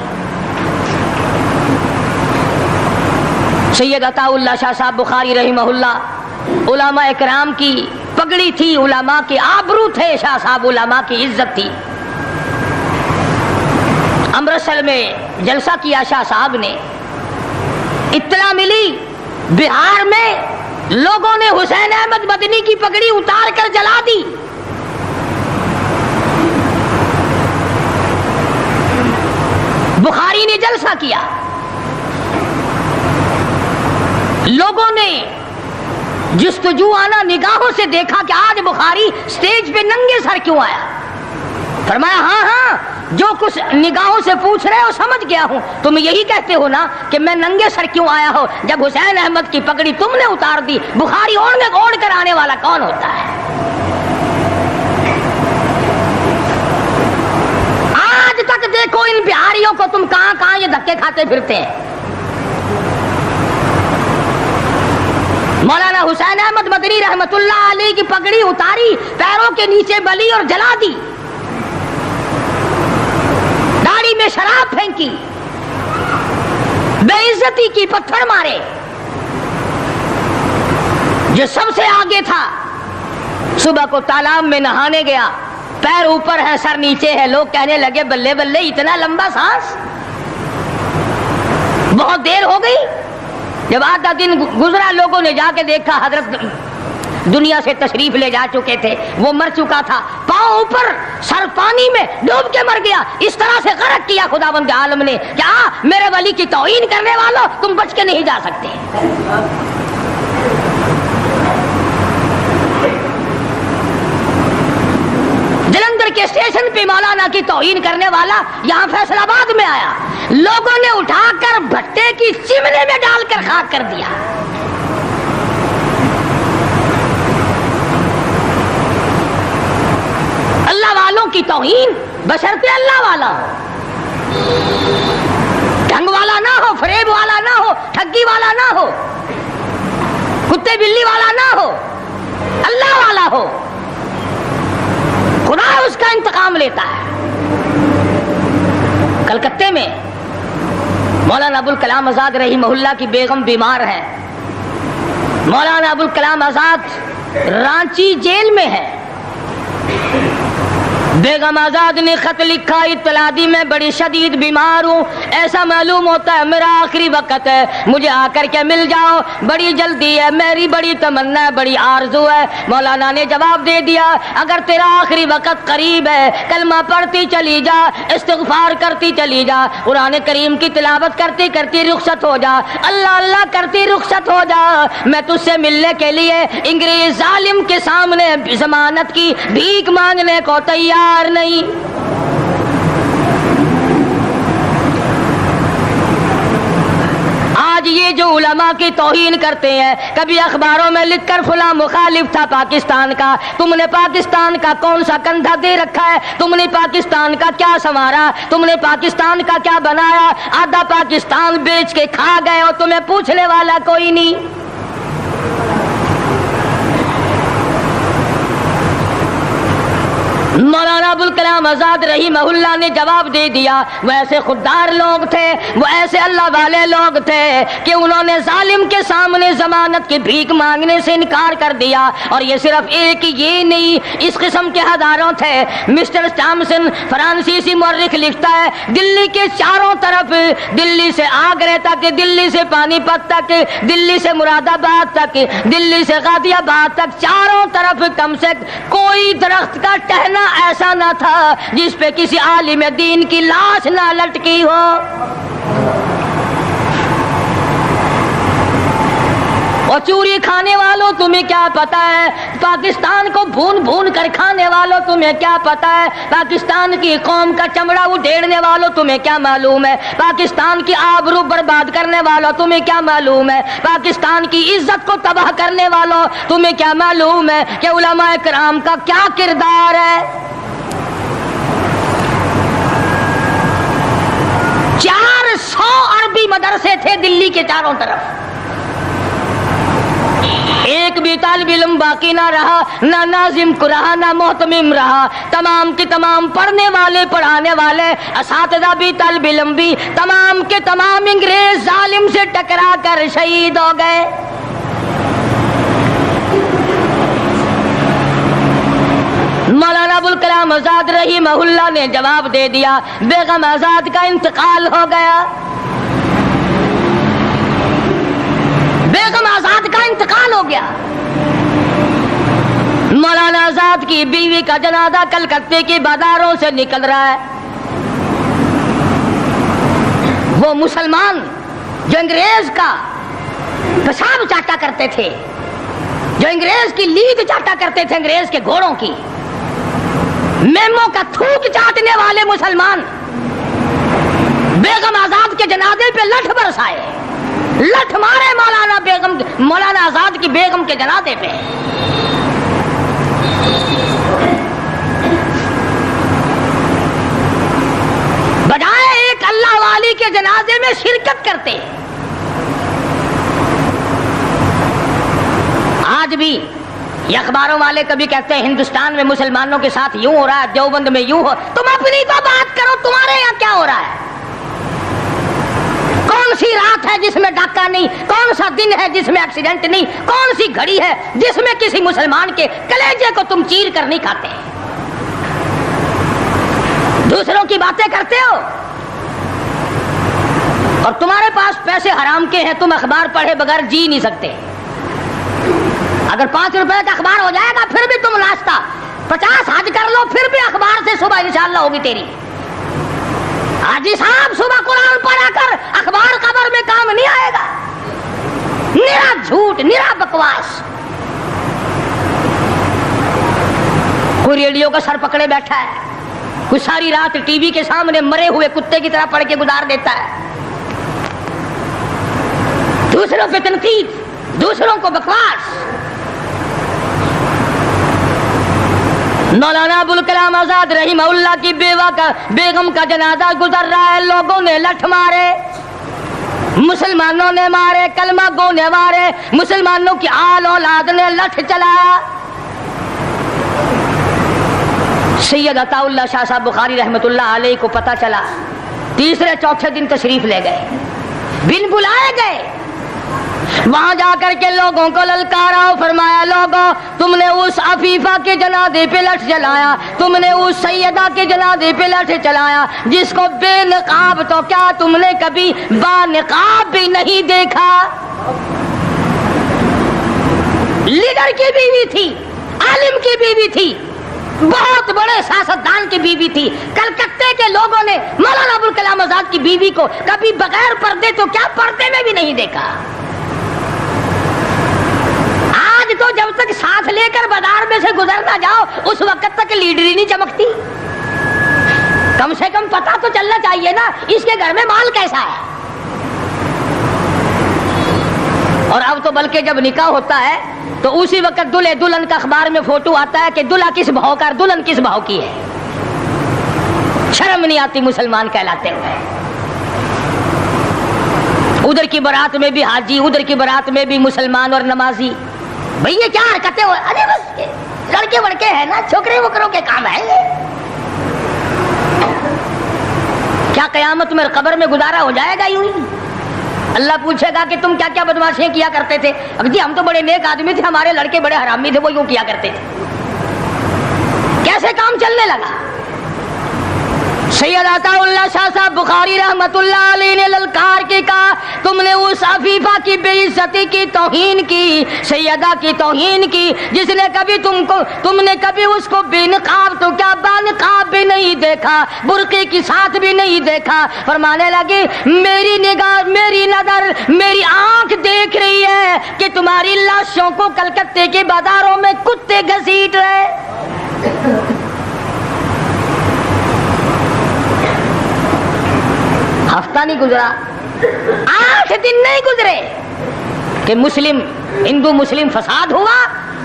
سید عطا اللہ شاہ صاحب بخاری رحمہ اللہ، علماء اکرام کی پگڑی تھی، علماء کے آبرو تھے شاہ صاحب، علماء کی عزت تھی۔ امرتسر میں جلسہ کیا شاہ صاحب نے، اطلاع ملی بہار میں لوگوں نے حسین احمد مدنی کی پگڑی اتار کر جلا دی۔ بخاری نے جلسہ کیا، لوگوں نے جستجو آنا نگاہوں سے دیکھا کہ آج بخاری سٹیج پہ ننگے سر کیوں آیا۔ فرمایا ہاں ہاں جو کچھ نگاہوں سے پوچھ رہے ہو سمجھ گیا ہوں، تم یہی کہتے ہو نا کہ میں ننگے سر کیوں آیا ہو، جب حسین احمد کی پگڑی تم نے اتار دی، بخاری اوڑھ کر آنے والا کون ہوتا ہے؟ آج تک دیکھو ان بہاریوں کو تم کہاں کہاں یہ دھکے کھاتے پھرتے ہیں۔ مولانا حسین احمد مدنی رحمت اللہ علیہ کی پگڑی اتاری، پیروں کے نیچے بلی اور جلا دی، داڑھی میں شراب پھینکی، بے عزتی کی، پتھر مارے۔ جو سب سے آگے تھا صبح کو تالاب میں نہانے گیا، پیر اوپر ہے سر نیچے ہے، لوگ کہنے لگے بلے بلے اتنا لمبا سانس، بہت دیر ہو گئی۔ جب آدھا دن گزرا لوگوں نے جا کے دیکھا حضرت دنیا سے تشریف لے جا چکے تھے، وہ مر چکا تھا، پاؤں اوپر سر پانی میں ڈوب کے مر گیا۔ اس طرح سے غرق کیا خداوند عالم نے، کیا میرے ولی کی توہین کرنے والوں تم بچ کے نہیں جا سکتے۔ جلندھر کے اسٹیشن پہ مولانا کی توہین کرنے والا یہاں فیصل آباد میں آیا، لوگوں نے اٹھا کر بھٹے کی چمنے میں ڈال کر خاک کر دیا۔ اللہ والوں کی توہین بشرطے اللہ والا ہو، ڈھنگ والا نہ ہو، فریب والا نہ ہو، ٹھگی والا نہ ہو، کتے بلی والا نہ ہو، اللہ والا ہو، خدا اس کا انتقام لیتا ہے۔ کلکتے میں مولانا ابوالکلام آزاد رحمہ اللہ کی بیگم بیمار ہے، مولانا ابوالکلام آزاد رانچی جیل میں ہے۔ بیگم آزاد نے خط لکھا، اطلاع دی میں بڑی شدید بیمار ہوں، ایسا معلوم ہوتا ہے میرا آخری وقت ہے، مجھے آ کر کے مل جاؤ، بڑی جلدی ہے، میری بڑی تمنا ہے، بڑی آرزو ہے۔ مولانا نے جواب دے دیا اگر تیرا آخری وقت قریب ہے کلمہ پڑھتی چلی جا، استغفار کرتی چلی جا، قرآن کریم کی تلاوت کرتی کرتی رخصت ہو جا، اللہ اللہ کرتی رخصت ہو جا، میں تجھ سے ملنے کے لیے انگریز ظالم کے سامنے ضمانت کی بھیک مانگنے کو تیار نہیں۔ آج یہ جو علماء کی توہین کرتے ہیں، کبھی اخباروں میں لکھ کر فلاں مخالف تھا پاکستان کا، تم نے پاکستان کا کون سا کندھا دے رکھا ہے، تم نے پاکستان کا کیا سنوارا، تم نے پاکستان کا کیا بنایا، آدھا پاکستان بیچ کے کھا گئے اور تمہیں پوچھنے والا کوئی نہیں۔ مولانا ابوالکلام آزاد رحمہ اللہ نے جواب دے دیا، وہ ایسے خوددار لوگ تھے، وہ ایسے اللہ والے لوگ تھے کہ انہوں نے ظالم کے سامنے ضمانت کی بھیک مانگنے سے انکار کر دیا، اور یہ صرف ایک یہ نہیں، اس قسم کے ہزاروں تھے۔ مسٹر ٹامسن فرانسیسی مورخ لکھتا ہے، دلی کے چاروں طرف، دلی سے آگرہ تک، دلی سے پانی پت تک، دلی سے مراد آباد تک، دلی سے غازی آباد تک، چاروں طرف کم سے کوئی درخت کا ٹہنا ایسا نہ تھا جس پہ کسی عالم دین کی لاش نہ لٹکی ہو۔ اور چوری کھانے والوں تمہیں کیا پتا ہے، پاکستان کو بھون بھون کر کھانے والوں تمہیں کیا پتا ہے، پاکستان کی قوم کا چمڑا اڈھیڑنے والوں تمہیں کیا معلوم ہے، پاکستان کی آبرو برباد کرنے والوں تمہیں کیا معلوم ہے، پاکستان کی عزت کو تباہ کرنے والوں تمہیں کیا معلوم ہے کہ علماء کرام کا کیا کردار ہے۔ 400 عربی مدرسے تھے دلی کے چاروں طرف، ایک بھی طالب علم باقی نہ رہا، نہ ناظم کو رہا، نہ محتمم رہا، تمام کے تمام پڑھنے والے، پڑھانے والے، اساتذہ بھی، طالب علم بھی، تمام کے تمام انگریز ظالم سے ٹکرا کر شہید ہو گئے۔ مولانا ابوالکلام آزاد رحمہ اللہ نے جواب دے دیا، بیگم آزاد کا انتقال ہو گیا، بیگم آزاد کا انتقال ہو گیا۔ مولانا آزاد کی بیوی کا جنازہ کلکتے کی بازاروں سے نکل رہا ہے۔ وہ مسلمان جو انگریز کا پیشاب چاٹا کرتے تھے، جو انگریز کی لید چاٹا کرتے تھے، انگریز کے گھوڑوں کی، میموں کا تھوک چاٹنے والے مسلمان بیگم آزاد کے جنازے پہ لٹھ برسائے، لٹھ مارے مولانا آزاد کی بیگم کے جنازے پہ۔ بجائے ایک اللہ والی کے جنازے میں شرکت کرتے۔ آج بھی یہ اخباروں والے کبھی کہتے ہیں ہندوستان میں مسلمانوں کے ساتھ یوں ہو رہا ہے، دیوبند میں یوں ہو، تم اپنی تو بات کرو، تمہارے یہاں کیا ہو رہا ہے؟ کون سی رات ہے جس میں ڈاکہ نہیں، کون سا دن ہے جس میں ایکسیڈنٹ نہیں، کون سی گھڑی ہے جس میں کسی مسلمان کے کلیجے کو تم چیر کر نہیں کھاتے؟ دوسروں کی باتیں کرتے ہو، اور تمہارے پاس پیسے حرام کے ہیں، تم اخبار پڑھے بغیر جی نہیں سکتے۔ اگر 5 روپے کا اخبار ہو جائے گا پھر بھی تم ناشتہ 50 حج کر لو، پھر بھی اخبار سے صبح انشاءاللہ ہوگی تیری۔ حاجی صاحب صبح قرآن پڑھا کر اخبار قبر میں کام نہیں آئے گا، نرا جھوٹ، نرا بکواس۔ کوئی ریڈیو کا سر پکڑے بیٹھا ہے، کوئی ساری رات ٹی وی کے سامنے مرے ہوئے کتے کی طرح پڑھ کے گزار دیتا ہے، دوسروں پہ تنقید، دوسروں کو بکواس۔ مولانا ابوالکلام آزاد رحمہ اللہ کی بیگم کا جنازہ گزر رہا ہے، لوگوں نے لٹھ مارے، مسلمانوں نے مارے، کلمہ گو نے مارے، مسلمانوں کی آل اولاد نے لٹھ چلایا۔ سید عطا اللہ شاہ صاحب بخاری رحمۃ اللہ علیہ کو پتہ چلا، تیسرے چوتھے دن تشریف لے گئے، بن بلائے گئے، وہاں جا کر کے لوگوں کو للکارا، فرمایا لوگوں تم نے اس عفیفہ کے جنازے پہ لٹھ چلایا، تم نے اس سیدہ کے جنازے پہ لٹھ چلایا جس کو بے نقاب تو کیا تم نے کبھی با نقاب بھی نہیں دیکھا۔ لیڈر کی بیوی تھی، عالم کی بیوی تھی، بہت بڑے سیاستدان کی بیوی تھی، کلکتے کے لوگوں نے مولانا ابوالکلام آزاد کی بیوی کو کبھی بغیر پردے تو کیا پردے میں بھی نہیں دیکھا۔ آج تو جب تک ساتھ لے کر بازار میں سے گزر نہ جاؤ اس وقت تک لیڈری نہیں چمکتی، کم سے کم پتہ تو چلنا چاہیے نا اس کے گھر میں مال کیسا ہے۔ اور اب تو بلکہ جب نکاح ہوتا ہے تو اسی وقت دلہے دلہن کا اخبار میں فوٹو آتا ہے کہ دلہا کس بھاؤ کا دلہن کس بھاؤ کی ہے۔ شرم نہیں آتی مسلمان کہلاتے ہوئے۔ ادھر کی بارات میں بھی حاجی، ادھر کی بارات میں بھی مسلمان اور نمازی، بھئی یہ کیا حرکتیں ہو؟ ارے بس لڑکے وڑکے ہیں نا، چھوکرے وکروں کے کام ہے یہ. کیا قیامت میں قبر میں گزارا ہو جائے گا یوں ہی؟ اللہ پوچھے گا کہ تم کیا کیا بدماشیاں کیا کرتے تھے؟ جی ہم تو بڑے نیک آدمی تھے، ہمارے لڑکے بڑے حرامی تھے، وہ یوں کیا کرتے تھے. کیسے کام چلنے لگا؟ سید عطا اللہ شاہ صاحب بخاری رحمت اللہ علیہ نے للکار کے کہا تم نے اس عفیفہ کی بے عزتی کی، توہین کی، سیدہ کی توہین کی، جس نے کبھی تم نے کبھی اس کو بے نقاب تو کیا با نقاب بھی نہیں دیکھا، برقعے کے ساتھ بھی نہیں دیکھا. فرمانے لگے میری نگاہ، میری نظر، میری آنکھ دیکھ رہی ہے کہ تمہاری لاشوں کو کلکتے کے بازاروں میں کتے گھسیٹ رہے. ہفتہ نہیں گزرا، 8 دن نہیں گزرے کہ ہندو مسلم فساد ہوا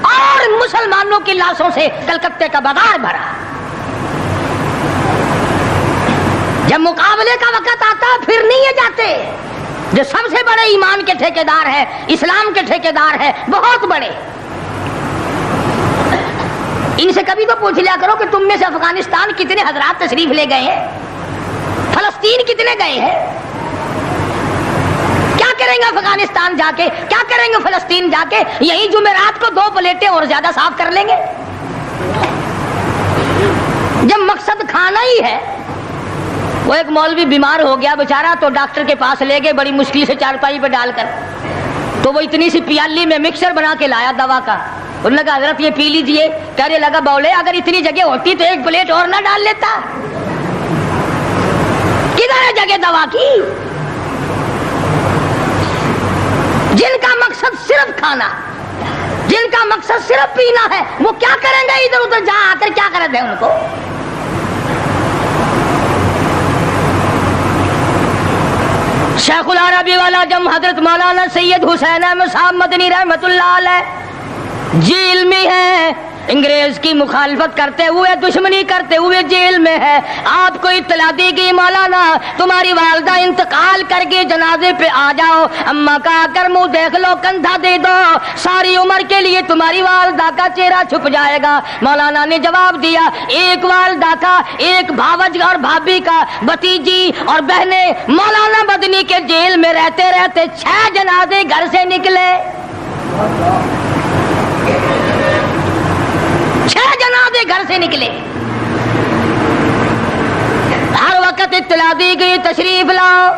اور مسلمانوں کی لاشوں سے کلکتے کا بازار بھرا. جب مقابلے کا وقت آتا پھر نہیں یہ جاتے. جو سب سے بڑے ایمان کے ٹھیکیدار ہے، اسلام کے ٹھیکیدار ہے، بہت بڑے، ان سے کبھی تو پوچھ لیا کرو کہ تم میں سے افغانستان کتنے حضرات تشریف لے گئے ہیں، فلسطین کتنے گئے ہیں، کیا کریں گے افغانستان جا کے، کیا کریں گے فلسطین جا کے؟ یہی جمعرات کو 2 پلیٹیں اور زیادہ صاف کر لیں گے. جب مقصد کھانا ہی ہے. وہ ایک مولوی بیمار ہو گیا بیچارہ، تو ڈاکٹر کے پاس لے گئے بڑی مشکل سے چارپائی پہ ڈال کر. تو وہ اتنی سی پیالی میں مکسر بنا کے لایا دوا کا. انہوں نے کہا حضرت یہ پی لیجئے. کہنے لگا بولے اگر اتنی جگہ ہوتی تو 1 پلیٹ اور نہ ڈال لیتا. کدھر ہے جگہ دوا کی؟ جن کا مقصد صرف کھانا، جن کا مقصد صرف پینا ہے، وہ کیا کریں گے ادھر ادھر جا آ کر؟ کیا کریں گے ان کو؟ شیخ العربی والا جم حضرت مولانا سید حسین احمد صاحب مدنی رحمت اللہ علیہ جیل میں ہے، انگریز کی مخالفت کرتے ہوئے، دشمنی کرتے ہوئے جیل میں ہے. آپ کو اطلاع دی گئی مولانا تمہاری والدہ انتقال کر کے جنازے پہ آ جاؤ. اماں کا آ کر منہ دیکھ لو، کندھا دے دو، ساری عمر کے لیے تمہاری والدہ کا چہرہ چھپ جائے گا. مولانا نے جواب دیا ایک والدہ کا، ایک بھاوج اور بھابھی کا، بھتیجی اور بہنیں مولانا مدنی کے جیل میں رہتے رہتے 6 جنازے گھر سے نکلے. 6 جنازے گھر سے نکلے. ہر وقت اطلاع دی گئی تشریف لاؤ،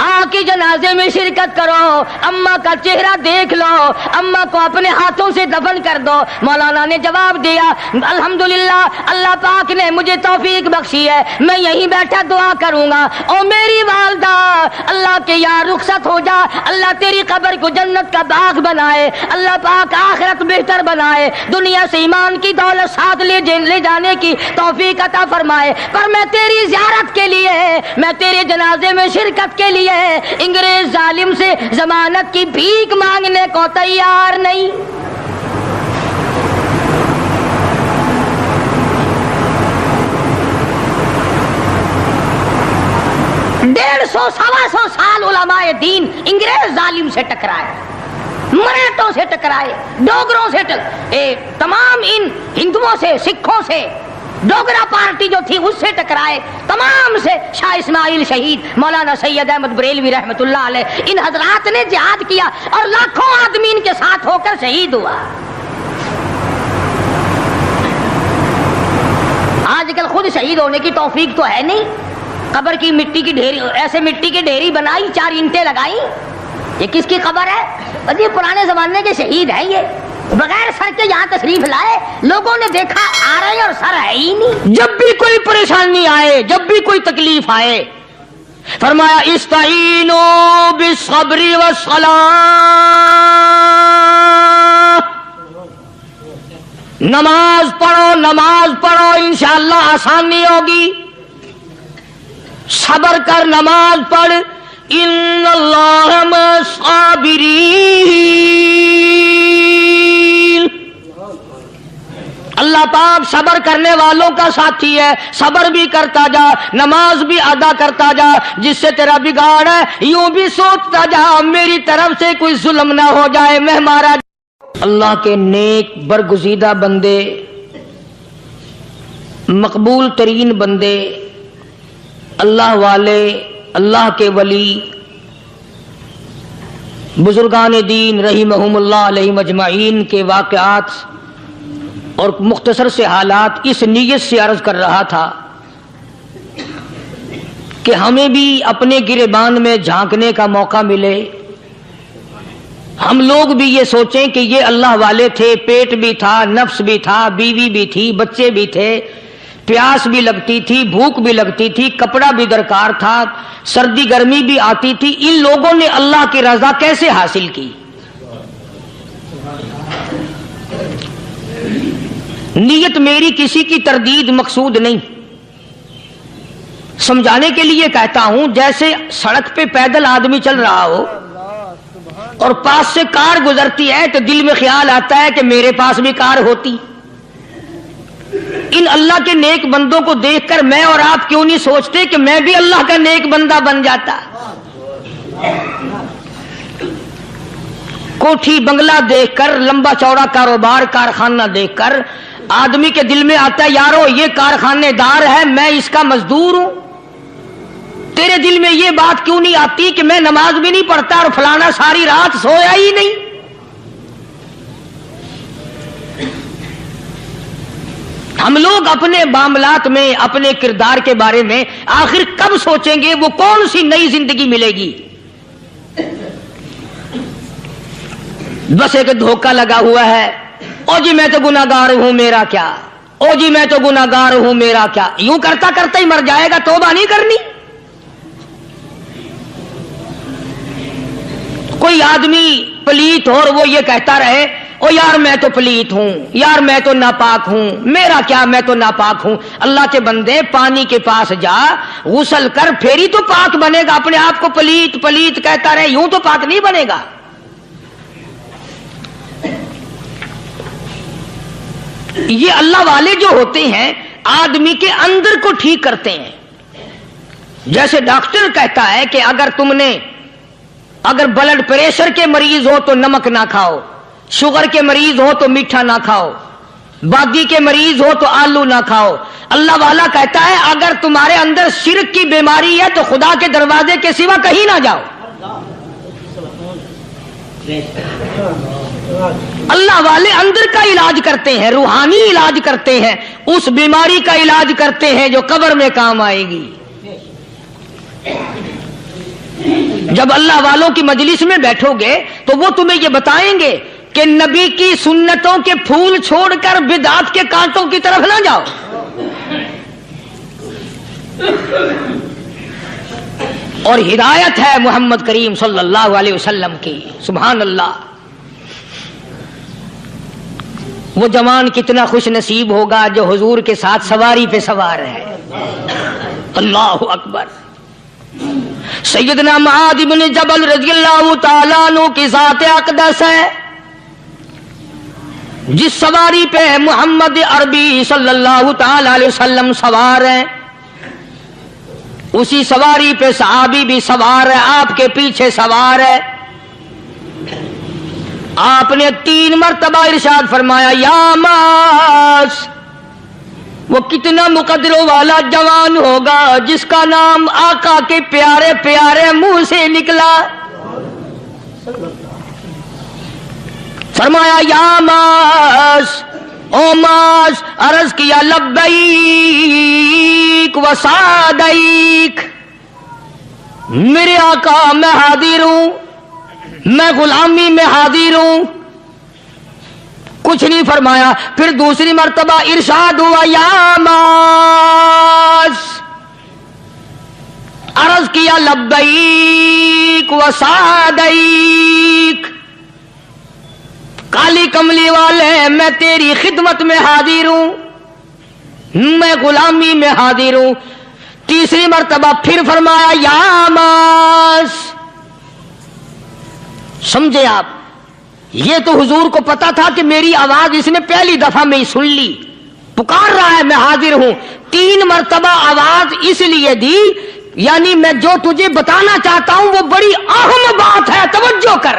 آ کے جنازے میں شرکت کرو، اماں کا چہرہ دیکھ لو، اماں کو اپنے ہاتھوں سے دفن کر دو. مولانا نے جواب دیا الحمدللہ اللہ پاک نے مجھے توفیق بخشی ہے، میں یہیں بیٹھا دعا کروں گا. او میری والدہ اللہ کے یہاں رخصت ہو جا، اللہ تیری قبر کو جنت کا باغ بنائے، اللہ پاک آخرت بہتر بنائے، دنیا سے ایمان کی دولت ساتھ لے جانے کی توفیق عطا فرمائے. پر میں تیری زیارت کے لیے، میں تیرے جنازے میں شرکت کے لیے انگریز ظالم سے ضمانت کی بھیک مانگنے کو تیار نہیں. سوا سو سال علماء دین انگریز ظالم سے ٹکرائے، مراٹھوں سے ٹکرائے، ڈوگروں سے تمام ان ہندوؤں سے، سکھوں سے، ڈوگرا پارٹی جو تھی اس سے ٹکرائے، تمام سے. شاہ اسماعیل شہید، مولانا سید احمد بریلوی رحمت اللہ علیہ، ان حضرات نے جہاد کیا اور لاکھوں آدمی ان کے ساتھ ہو کر شہید ہوا. آج کل خود شہید ہونے کی توفیق تو ہے نہیں. قبر کی مٹی کی ڈھیری، ایسے مٹی کی ڈھیری بنائی، 4 اینٹیں لگائی. یہ کس کی قبر ہے؟ یہ پرانے زمانے کے شہید ہیں، یہ بغیر سر کے یہاں تشریف لائے، لوگوں نے دیکھا آ رہے ہیں اور سر ہے ہی نہیں. جب بھی کوئی پریشانی آئے، جب بھی کوئی تکلیف آئے، فرمایا استعینوا بالصبر والصلاۃ، نماز پڑھو انشاءاللہ آسانی ہوگی. صبر کر، نماز پڑھ. ان اللہ مع الصابرین، اللہ پاک صبر کرنے والوں کا ساتھی ہے. صبر بھی کرتا جا، نماز بھی ادا کرتا جا. جس سے تیرا بگاڑ ہے یوں بھی سوچتا جا میری طرف سے کوئی ظلم نہ ہو جائے، میں ہمارا اللہ کے نیک برگزیدہ بندے، مقبول ترین بندے، اللہ والے، اللہ کے ولی، بزرگان دین رحمہم اللہ علیہ مجمعین کے واقعات اور مختصر سے حالات اس نیت سے عرض کر رہا تھا کہ ہمیں بھی اپنے گریبان میں جھانکنے کا موقع ملے، ہم لوگ بھی یہ سوچیں کہ یہ اللہ والے تھے، پیٹ بھی تھا، نفس بھی تھا، بیوی بھی تھی، بچے بھی تھے، پیاس بھی لگتی تھی، بھوک بھی لگتی تھی، کپڑا بھی درکار تھا، سردی گرمی بھی آتی تھی، ان لوگوں نے اللہ کی رضا کیسے حاصل کی؟ نیت میری کسی کی تردید مقصود نہیں، سمجھانے کے لیے کہتا ہوں جیسے سڑک پہ پیدل آدمی چل رہا ہو اور پاس سے کار گزرتی ہے تو دل میں خیال آتا ہے کہ میرے پاس بھی کار ہوتی۔ ان اللہ کے نیک بندوں کو دیکھ کر میں اور آپ کیوں نہیں سوچتے کہ میں بھی اللہ کا نیک بندہ بن جاتا؟ کوٹھی بنگلہ دیکھ کر، لمبا چوڑا کاروبار کارخانہ دیکھ کر آدمی کے دل میں آتا ہے یارو یہ کارخانے دار ہے، میں اس کا مزدور ہوں۔ تیرے دل میں یہ بات کیوں نہیں آتی کہ میں نماز بھی نہیں پڑھتا اور فلانا ساری رات سویا ہی نہیں؟ ہم لوگ اپنے معاملات میں، اپنے کردار کے بارے میں آخر کب سوچیں گے؟ وہ کون سی نئی زندگی ملے گی؟ بس ایک دھوکہ لگا ہوا ہے، او جی میں تو گناہگار ہوں میرا کیا، او جی میں تو گناہگار ہوں میرا کیا، یوں کرتا کرتا ہی مر جائے گا، توبہ نہیں کرنی۔ کوئی آدمی پلیت ہو اور وہ یہ کہتا رہے او یار میں تو پلیت ہوں، یار میں تو ناپاک ہوں، میرا کیا میں تو ناپاک ہوں۔ اللہ کے بندے پانی کے پاس جا، غسل کر، پھر ہی تو پاک بنے گا۔ اپنے آپ کو پلیت پلیت کہتا رہے یوں تو پاک نہیں بنے گا۔ یہ اللہ والے جو ہوتے ہیں آدمی کے اندر کو ٹھیک کرتے ہیں۔ جیسے ڈاکٹر کہتا ہے کہ اگر بلڈ پریشر کے مریض ہو تو نمک نہ کھاؤ، شوگر کے مریض ہو تو میٹھا نہ کھاؤ، بادی کے مریض ہو تو آلو نہ کھاؤ۔ اللہ والا کہتا ہے اگر تمہارے اندر شرک کی بیماری ہے تو خدا کے دروازے کے سوا کہیں نہ جاؤ۔ اللہ والے اندر کا علاج کرتے ہیں، روحانی علاج کرتے ہیں، اس بیماری کا علاج کرتے ہیں جو قبر میں کام آئے گی۔ جب اللہ والوں کی مجلس میں بیٹھو گے تو وہ تمہیں یہ بتائیں گے کہ نبی کی سنتوں کے پھول چھوڑ کر بدعت کے کانٹوں کی طرف نہ جاؤ۔ اور ہدایت ہے محمد کریم صلی اللہ علیہ وسلم کی، سبحان اللہ۔ وہ جوان کتنا خوش نصیب ہوگا جو حضور کے ساتھ سواری پہ سوار ہے۔ اللہ اکبر۔ سیدنا معاذ بن جبل رضی اللہ تعالیٰ عنہ کی ذات اقدس ہے، جس سواری پہ محمد عربی صلی اللہ تعالی علیہ وسلم سوار ہیں، اسی سواری پہ صحابی بھی سوار ہے، آپ کے پیچھے سوار ہے۔ آپ نے 3 مرتبہ ارشاد فرمایا یا معاذ، وہ کتنا مقدروں والا جوان ہوگا جس کا نام آقا کے پیارے پیارے منہ سے نکلا۔ فرمایا یا معاذ، او معاذ، عرض کیا لبیک و سعدیک، میرے آقا میں حاضر ہوں، میں غلامی میں حاضر ہوں۔ کچھ نہیں فرمایا۔ پھر دوسری مرتبہ ارشاد ہوا یا معاذ، عرض کیا لبیک و سعدیک، کالی کملی والے میں تیری خدمت میں حاضر ہوں، میں غلامی میں حاضر ہوں۔ تیسری مرتبہ پھر فرمایا یا معاذ۔ سمجھے آپ؟ یہ تو حضور کو پتا تھا کہ میری آواز اس نے پہلی دفعہ میں ہی سن لی، پکار رہا ہے میں حاضر ہوں۔ 3 مرتبہ آواز اس لیے دی، یعنی میں جو تجھے بتانا چاہتا ہوں وہ بڑی اہم بات ہے، توجہ کر۔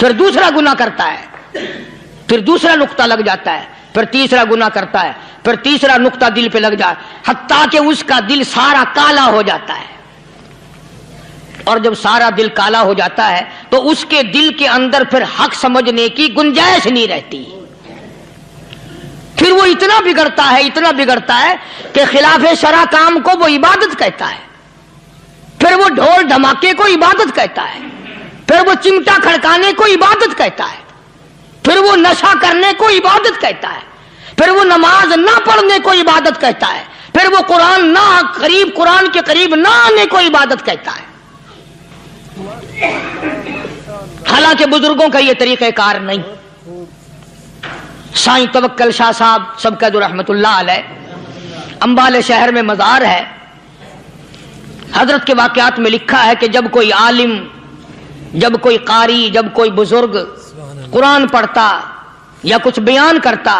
پھر دوسرا گناہ کرتا ہے، پھر دوسرا نقطہ لگ جاتا ہے، پھر تیسرا گناہ کرتا ہے، پھر تیسرا نقطہ دل پہ لگ جائے، حتیٰ کہ اس کا دل سارا کالا ہو جاتا ہے۔ اور جب سارا دل کالا ہو جاتا ہے تو اس کے دل کے اندر پھر حق سمجھنے کی گنجائش نہیں رہتی، پھر وہ اتنا بگڑتا ہے کہ خلاف شرع کام کو وہ عبادت کہتا ہے، پھر وہ ڈھول دھماکے کو عبادت کہتا ہے، پھر وہ چمٹا کھڑکانے کو عبادت کہتا ہے، پھر وہ نشہ کرنے کو عبادت کہتا ہے، پھر وہ نماز نہ پڑھنے کو عبادت کہتا ہے، پھر وہ قرآن کے قریب نہ آنے کو عبادت کہتا ہے۔ حالانکہ بزرگوں کا یہ طریقہ کار نہیں۔ سائیں توکل شاہ صاحب سب کا رحمت اللہ علیہ، امبالے شہر میں مزار ہے، حضرت کے واقعات میں لکھا ہے کہ جب کوئی عالم، جب کوئی قاری، جب کوئی بزرگ قرآن پڑھتا یا کچھ بیان کرتا،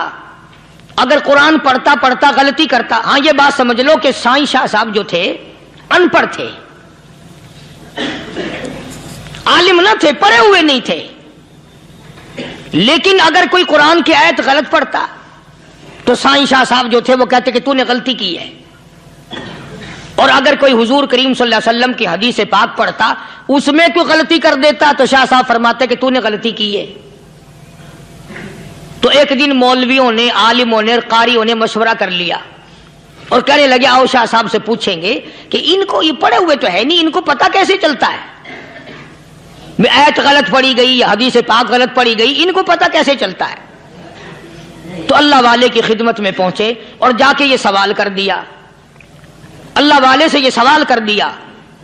اگر قرآن پڑھتا غلطی کرتا، ہاں یہ بات سمجھ لو کہ سائیں شاہ صاحب جو تھے ان پڑھ تھے، عالم نہ تھے، پڑھے ہوئے نہیں تھے، لیکن اگر کوئی قرآن کی آیت غلط پڑھتا تو سائیں شاہ صاحب جو تھے وہ کہتے کہ تو نے غلطی کی ہے، اور اگر کوئی حضور کریم صلی اللہ علیہ وسلم کی حدیث پاک پڑھتا اس میں کوئی غلطی کر دیتا تو شاہ صاحب فرماتے کہ تو نے غلطی کی ہے۔ تو ایک دن مولویوں نے، عالموں نے، قاریوں نے مشورہ کر لیا اور کہنے لگے آؤ شاہ صاحب سے پوچھیں گے کہ ان کو، یہ پڑھے ہوئے تو ہے نہیں، ان کو پتہ کیسے چلتا ہے آیت غلط پڑھی گئی یا حدیث پاک غلط پڑھی گئی، ان کو پتہ کیسے چلتا ہے؟ تو اللہ والے کی خدمت میں پہنچے اور جا کے یہ سوال کر دیا، اللہ والے سے یہ سوال کر دیا،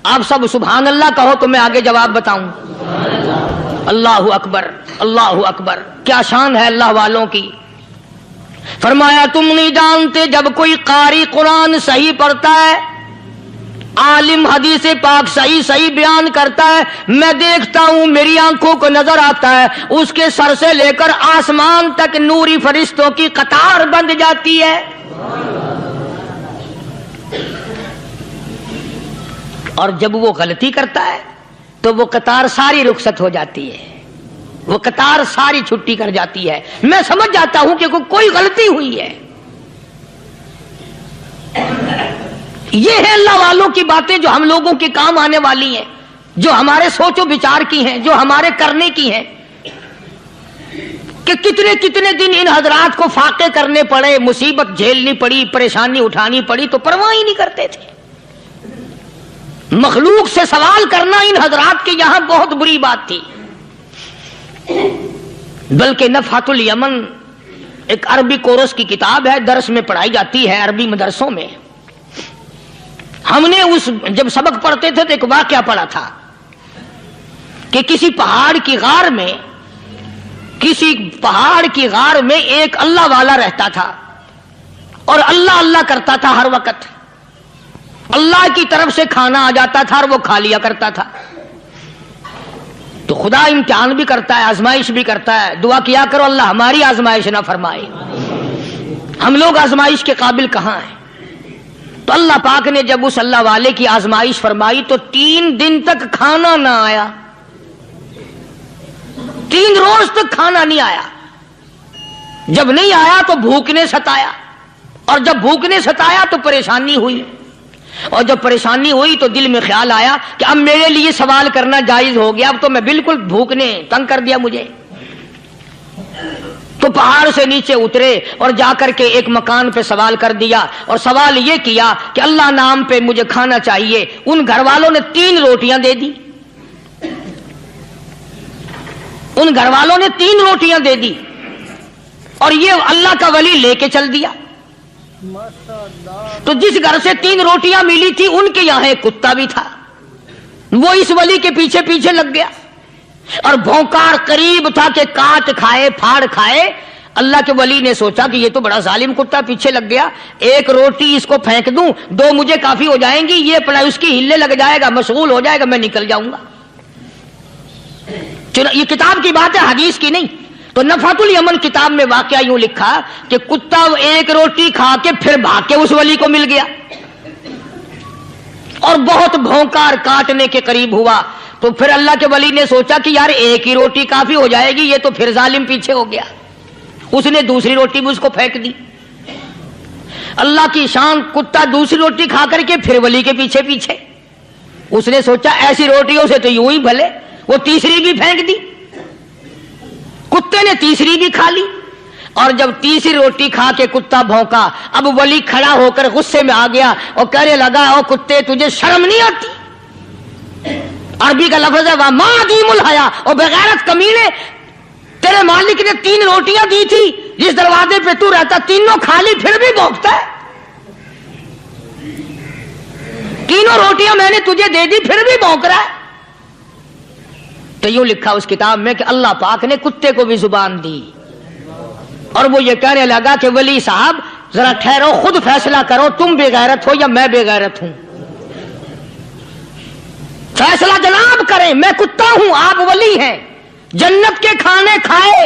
آپ سب سبحان اللہ کہو تو میں آگے جواب بتاؤں۔ اللہ اکبر، اللہ اکبر، کیا شان ہے اللہ والوں کی۔ فرمایا تم نہیں جانتے جب کوئی قاری قرآن صحیح پڑھتا ہے، عالم حدیث پاک صحیح بیان کرتا ہے، میں دیکھتا ہوں، میری آنکھوں کو نظر آتا ہے، اس کے سر سے لے کر آسمان تک نوری فرشتوں کی قطار بند جاتی ہے، اور جب وہ غلطی کرتا ہے تو وہ قطار ساری رخصت ہو جاتی ہے، وہ قطار ساری چھٹی کر جاتی ہے، میں سمجھ جاتا ہوں کہ کوئی غلطی ہوئی ہے۔ یہ ہے اللہ والوں کی باتیں جو ہم لوگوں کے کام آنے والی ہیں، جو ہمارے سوچ و بچار کی ہیں، جو ہمارے کرنے کی ہیں، کہ کتنے دن ان حضرات کو فاقے کرنے پڑے، مصیبت جھیلنی پڑی، پریشانی اٹھانی پڑی تو پرواہ ہی نہیں کرتے تھے۔ مخلوق سے سوال کرنا ان حضرات کے یہاں بہت بری بات تھی، بلکہ نفحۃ الیمن ایک عربی کورس کی کتاب ہے، درس میں پڑھائی جاتی ہے عربی مدرسوں میں۔ ہم نے جب سبق پڑھتے تھے تو ایک واقعہ پڑھا تھا کہ کسی پہاڑ کی غار میں ایک اللہ والا رہتا تھا اور اللہ اللہ کرتا تھا، ہر وقت اللہ کی طرف سے کھانا آ جاتا تھا اور وہ کھا لیا کرتا تھا۔ تو خدا امتحان بھی کرتا ہے، آزمائش بھی کرتا ہے، دعا کیا کرو اللہ ہماری آزمائش نہ فرمائے، ہم لوگ آزمائش کے قابل کہاں ہیں۔ تو اللہ پاک نے جب اس اللہ والے کی آزمائش فرمائی تو 3 دن تک کھانا نہ آیا، 3 روز تک کھانا نہیں آیا۔ جب نہیں آیا تو بھوک نے ستایا، اور جب بھوک نے ستایا تو پریشانی ہوئی، اور جب پریشانی ہوئی تو دل میں خیال آیا کہ اب میرے لیے سوال کرنا جائز ہو گیا، اب تو میں بالکل بھوک نے تنگ کر دیا مجھے۔ تو پہاڑ سے نیچے اترے اور جا کر کے ایک مکان پہ سوال کر دیا، اور سوال یہ کیا کہ اللہ نام پہ مجھے کھانا چاہیے۔ ان گھر والوں نے 3 روٹیاں دے دی، ان گھر والوں نے 3 روٹیاں دے دی، اور یہ اللہ کا ولی لے کے چل دیا۔ تو جس گھر سے 3 روٹیاں ملی تھی ان کے یہاں ایک کتا بھی تھا، وہ اس ولی کے پیچھے پیچھے لگ گیا اور بھونکار قریب تھا کہ کاٹ کھائے، پھاڑ کھائے۔ اللہ کے ولی نے سوچا کہ یہ تو بڑا ظالم کتا پیچھے لگ گیا، 1 روٹی اس کو پھینک دوں، 2 مجھے کافی ہو جائیں گی، یہ اپنا اس کی ہلے لگ جائے گا، مشغول ہو جائے گا، میں نکل جاؤں گا۔ یہ کتاب کی بات ہے، حدیث کی نہیں۔ تو نفحۃ الیمن کتاب میں واقعہ یوں لکھا کہ کتا 1 روٹی کھا کے پھر بھاگ کے اس ولی کو مل گیا، اور بہت بھونکار کاٹنے کے قریب ہوا تو پھر اللہ کے ولی نے سوچا کہ یار ایک ہی روٹی کافی ہو جائے گی، یہ تو پھر ظالم پیچھے ہو گیا، اس نے دوسری روٹی بھی اس کو پھینک دی۔ اللہ کی شان، کتا دوسری روٹی کھا کر کے پھر ولی کے پیچھے پیچھے، اس نے سوچا ایسی روٹیوں سے تو یوں ہی بھلے، وہ تیسری بھی پھینک دی، کتے نے تیسری بھی کھا لی، اور جب تیسری روٹی کھا کے کتا بھونکا، اب ولی کھڑا ہو کر غصے میں آ گیا اور کہنے لگا او کتے تجھے شرم نہیں آتی؟ عربی کا لفظ ہے وَمَا عَدِيمُ الْحَيَا، اور بغیرت کمینے، تیرے مالک نے 3 روٹیاں دی تھی، جس دروازے پہ تو رہتا تینوں کھا لی پھر بھی بھونکتا ہے، 3 روٹیاں میں نے تجھے دے دی پھر بھی بھونک رہا ہے۔ تو یوں لکھا اس کتاب میں کہ اللہ پاک نے کتے کو بھی زبان دی، اور وہ یہ کہنے لگا کہ ولی صاحب ذرا ٹھہرو، خود فیصلہ کرو، تم بے غیرت ہو یا میں بے غیرت ہوں، فیصلہ جناب کریں، میں کتا ہوں آپ ولی ہیں، جنت کے کھانے کھائے،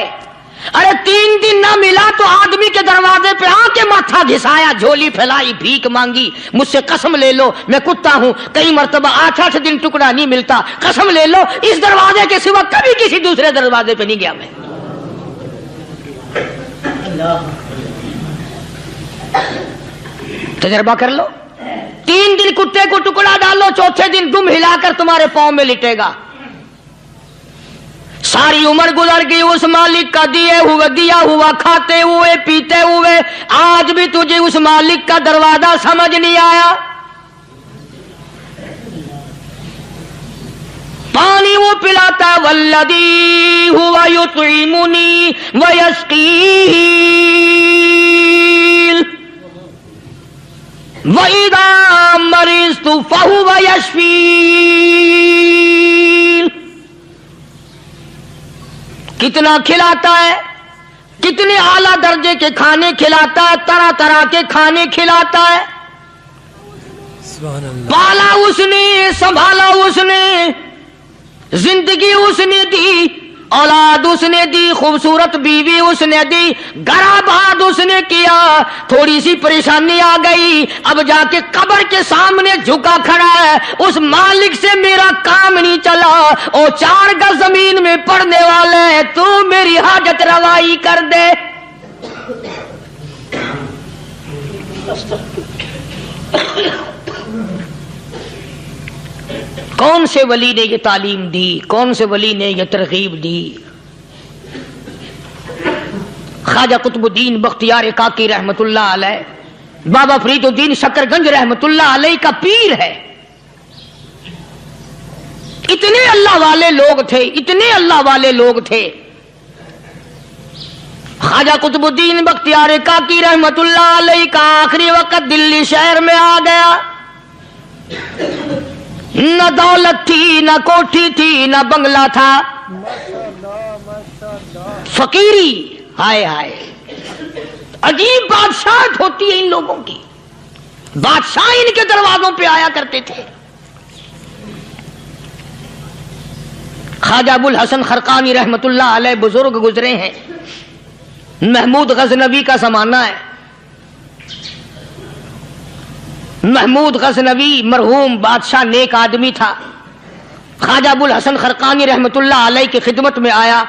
ارے 3 دن نہ ملا تو آدمی کے دروازے پہ آ کے ماتھا گھسایا، جھولی پھیلائی، بھیک مانگی، مجھ سے قسم لے لو میں کتا ہوں، کئی مرتبہ 8 دن ٹکڑا نہیں ملتا، قسم لے لو اس دروازے کے سوا کبھی کسی دوسرے دروازے پہ نہیں گیا میں۔ تجربہ کر لو، 3 دن کتے کو ٹکڑا ڈالو، چوتھے دن دم ہلا کر تمہارے پاؤں میں لٹے گا۔ ساری عمر گزر گئی اس مالک کا دیا ہوا کھاتے ہوئے پیتے ہوئے، آج بھی تجھے اس مالک کا دروازہ سمجھ نہیں آیا۔ پانی وہ پلاتا ہے والذی ہوا یطعمنی ویسقین وَإِذَا مَرِضْتُ فَهُوَ يَشْفِينِ، کتنا کھلاتا ہے، کتنے اعلیٰ درجے کے کھانے کھلاتا ہے، طرح طرح کے کھانے کھلاتا ہے، پالا اس نے، سنبھالا اس نے، زندگی اس نے دی، اولاد اس نے دی، خوبصورت بیوی اس نے دی، گھر آباد اس نے کیا، تھوڑی سی پریشانی آ گئی، اب جا کے قبر کے سامنے جھکا کھڑا ہے، اس مالک سے میرا کام نہیں چلا، او 4 گز زمین میں پڑنے والے، تو میری حاجت روائی کر دے۔ کون سے ولی نے یہ تعلیم دی، کون سے ولی نے یہ ترغیب دی؟ خواجہ قطب الدین بختیار کاکی رحمت اللہ علیہ، بابا فرید الدین شکر گنج رحمت اللہ علیہ کا پیر ہے۔ اتنے اللہ والے لوگ تھے، اتنے اللہ والے لوگ تھے۔ خواجہ قطب الدین بختیار کاکی رحمت اللہ علیہ کا آخری وقت دلی شہر میں آ گیا، نہ دولت تھی، نہ کوٹھی تھی، نہ بنگلہ تھا، فقیری، ہائے ہائے، عجیب بادشاہت ہوتی ہے ان لوگوں کی، بادشاہ ان کے دروازوں پہ آیا کرتے تھے۔ خواجہ ابو الحسن خرقانی رحمت اللہ علیہ بزرگ گزرے ہیں، محمود غزنوی کا زمانہ ہے، محمود غزنوی مرحوم بادشاہ نیک آدمی تھا، خواجہ ابو الحسن خرقانی رحمت اللہ علیہ کی خدمت میں آیا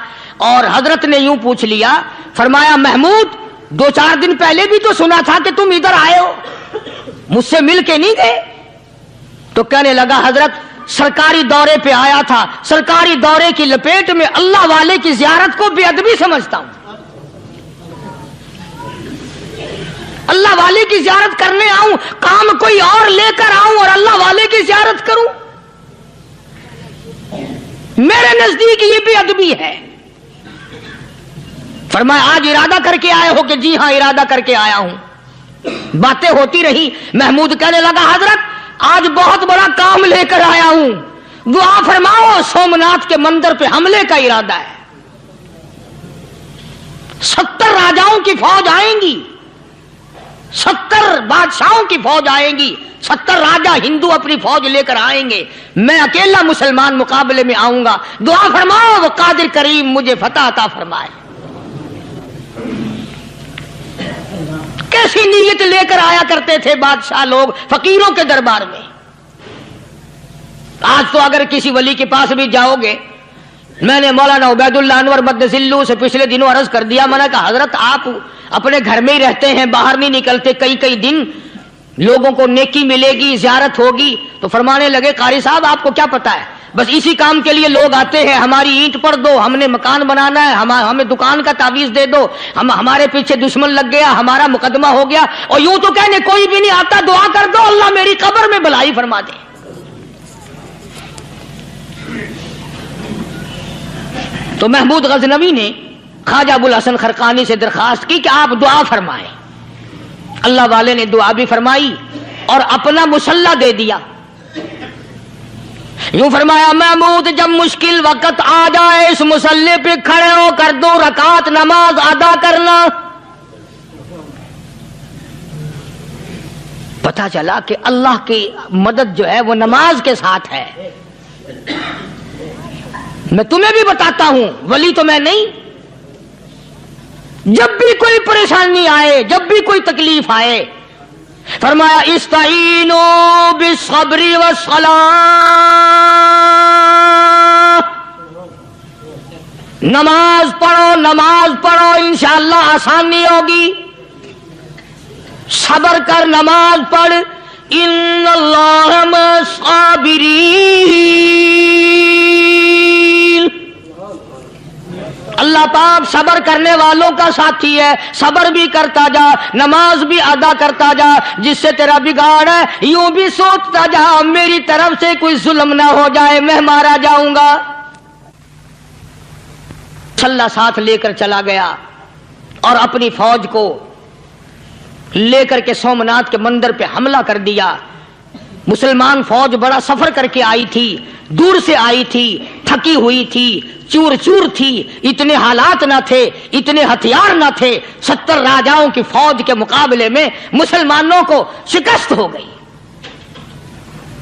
اور حضرت نے یوں پوچھ لیا، فرمایا محمود 2-4 دن پہلے بھی تو سنا تھا کہ تم ادھر آئے ہو، مجھ سے مل کے نہیں گئے؟ تو کہنے لگا حضرت سرکاری دورے پہ آیا تھا، سرکاری دورے کی لپیٹ میں اللہ والے کی زیارت کو بے ادبی سمجھتا ہوں، اللہ والے کی زیارت کرنے آؤں، کام کوئی اور لے کر آؤں اور اللہ والے کی زیارت کروں، میرے نزدیک یہ بے ادبی ہے۔ فرمایا آج ارادہ کر کے آئے ہو؟ کہ جی ہاں ارادہ کر کے آیا ہوں۔ باتیں ہوتی رہی، محمود کہنے لگا حضرت آج بہت بڑا کام لے کر آیا ہوں، دعا فرماؤ، سومناتھ کے مندر پہ حملے کا ارادہ ہے، 70 راجاؤں کی فوج آئیں گی، 70 بادشاہوں کی فوج آئیں گی، 70 راجا ہندو اپنی فوج لے کر آئیں گے، میں اکیلا مسلمان مقابلے میں آؤں گا، دعا فرماؤ وہ قادر کریم مجھے فتح عطا فرمائے۔ کیسی نیت لے کر آیا کرتے تھے بادشاہ لوگ فقیروں کے دربار میں، آج تو اگر کسی ولی کے پاس بھی جاؤ گے، میں نے مولانا عبید اللہ انور مدثلو سے پچھلے دنوں عرض کر دیا، میں نے کہا حضرت آپ اپنے گھر میں ہی رہتے ہیں، باہر نہیں نکلتے، کئی دن لوگوں کو نیکی ملے گی، زیارت ہوگی، تو فرمانے لگے قاری صاحب آپ کو کیا پتا ہے، بس اسی کام کے لیے لوگ آتے ہیں، ہماری اینٹ پر دو، ہم نے مکان بنانا ہے، ہمیں دکان کا تعویذ دے دو، ہمارے پیچھے دشمن لگ گیا، ہمارا مقدمہ ہو گیا، اور یوں تو کہنے کوئی بھی نہیں آتا، دعا کر دو اللہ میری قبر میں بھلائی فرما دے۔ تو محمود غزنوی نے خواجہ ابوالحسن خرقانی سے درخواست کی کہ آپ دعا فرمائیں۔ اللہ والے نے دعا بھی فرمائی اور اپنا مصلی دے دیا۔ یوں فرمایا محمود جب مشکل وقت آ جائے اس مصلی پہ کھڑے ہو کر 2 رکعت نماز ادا کرنا۔ پتہ چلا کہ اللہ کی مدد جو ہے وہ نماز کے ساتھ ہے۔ میں تمہیں بھی بتاتا ہوں، ولی تو میں نہیں، جب بھی کوئی پریشانی آئے، جب بھی کوئی تکلیف آئے، فرمایا استعینوا بالصبر والصلاۃ، نماز پڑھو انشاءاللہ آسانی ہوگی، صبر کر نماز پڑھ، ان اللہ مع الصابرین، اللہ پاک صبر کرنے والوں کا ساتھی ہے، صبر بھی کرتا جا، نماز بھی ادا کرتا جا، جس سے تیرا بگاڑ ہے یوں بھی سوچتا جا میری طرف سے کوئی ظلم نہ ہو جائے، میں مارا جاؤں گا۔ صلی ساتھ لے کر چلا گیا اور اپنی فوج کو لے کر کے سومناتھ کے مندر پہ حملہ کر دیا۔ مسلمان فوج بڑا سفر کر کے آئی تھی، دور سے آئی تھی، تھکی ہوئی تھی، چور چور تھی، اتنے حالات نہ تھے، اتنے ہتھیار نہ تھے، 70 راجاؤں کی فوج کے مقابلے میں مسلمانوں کو شکست ہو گئی۔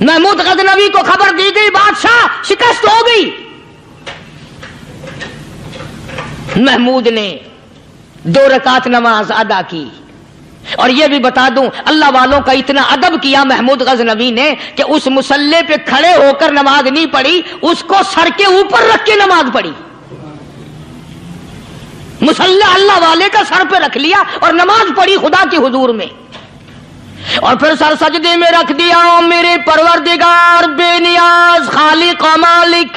محمود غزنوی کو خبر دی گئی بادشاہ شکست ہو گئی۔ محمود نے 2 رکعت نماز ادا کی، اور یہ بھی بتا دوں اللہ والوں کا اتنا ادب کیا محمود غزنوی نے کہ اس مصلی پہ کھڑے ہو کر نماز نہیں پڑھی، اس کو سر کے اوپر رکھ کے نماز پڑھی۔ مصلی اللہ والے کا سر پہ رکھ لیا اور نماز پڑھی خدا کے حضور میں، اور پھر سر سجدے میں رکھ دیا۔ او میرے پروردگار بے نیاز خالق و مالک،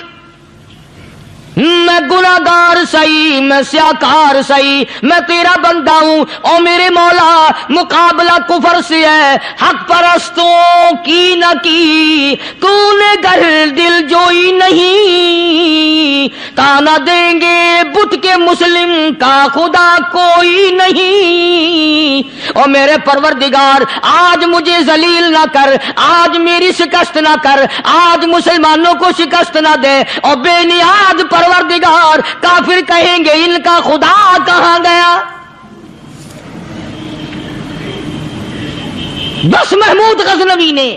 میں گناہگار سہی، میں سیاکار سہی، میں تیرا بندہ ہوں۔ او میرے مولا مقابلہ کفر سے ہے، حق پرستوں کی نہ کی تو نے گر دل جوئی نہیں، تانا دیں گے بت کے مسلم کا خدا کوئی نہیں۔ او میرے پروردگار آج مجھے ذلیل نہ کر، آج میری شکست نہ کر، آج مسلمانوں کو شکست نہ دے۔ اور بے نیاز پروردگار کافر کہیں گے ان کا خدا کہاں گیا؟ بس محمود غزنوی نے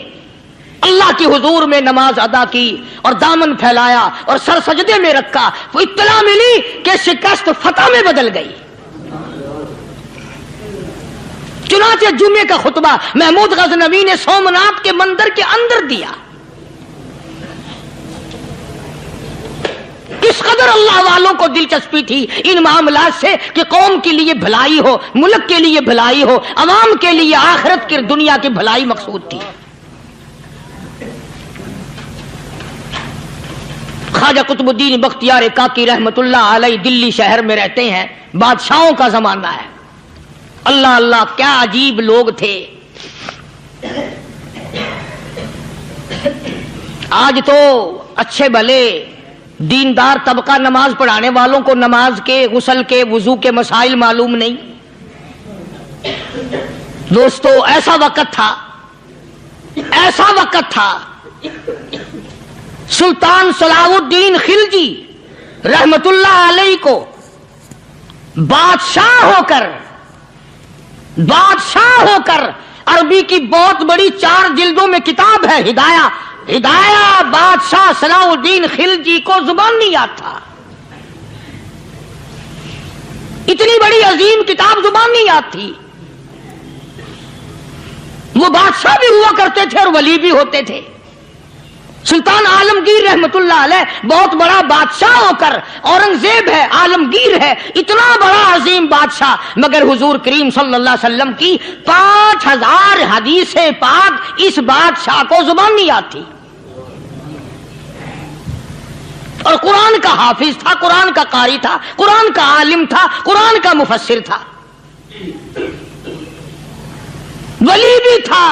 اللہ کے حضور میں نماز ادا کی اور دامن پھیلایا اور سر سجدے میں رکھا، تو اطلاع ملی کہ شکست فتح میں بدل گئی۔ چنانچہ جمعے کا خطبہ محمود غزنوی نے سومناتھ کے مندر کے اندر دیا۔ کس قدر اللہ والوں کو دلچسپی تھی ان معاملات سے کہ قوم کے لیے بھلائی ہو، ملک کے لیے بھلائی ہو، عوام کے لیے آخرت کی دنیا کی بھلائی مقصود تھی۔ خواجہ قطب الدین بختیار کاکی رحمت اللہ علیہ دلی شہر میں رہتے ہیں، بادشاہوں کا زمانہ ہے۔ اللہ اللہ کیا عجیب لوگ تھے۔ آج تو اچھے بھلے دیندار طبقہ نماز پڑھانے والوں کو نماز کے، غسل کے، وضو کے مسائل معلوم نہیں۔ دوستو ایسا وقت تھا سلطان صلاح الدین خلجی رحمت اللہ علیہ کو بادشاہ ہو کر عربی کی بہت بڑی 4 جلدوں میں کتاب ہے ہدایہ بادشاہ صلاح الدین خلجی کو زبان نہیں آتا، اتنی بڑی عظیم کتاب زبان نہیں آتی۔ وہ بادشاہ بھی ہوا کرتے تھے اور ولی بھی ہوتے تھے۔ سلطان عالمگیر رحمت اللہ علیہ بہت بڑا بادشاہ ہو کر، اورنگزیب ہے، عالمگیر ہے، اتنا بڑا عظیم بادشاہ، مگر حضور کریم صلی اللہ علیہ وسلم کی 5000 حدیث پاک اس بادشاہ کو زبان نہیں آتی، اور قرآن کا حافظ تھا، قرآن کا قاری تھا، قرآن کا عالم تھا، قرآن کا مفسر تھا، ولی بھی تھا،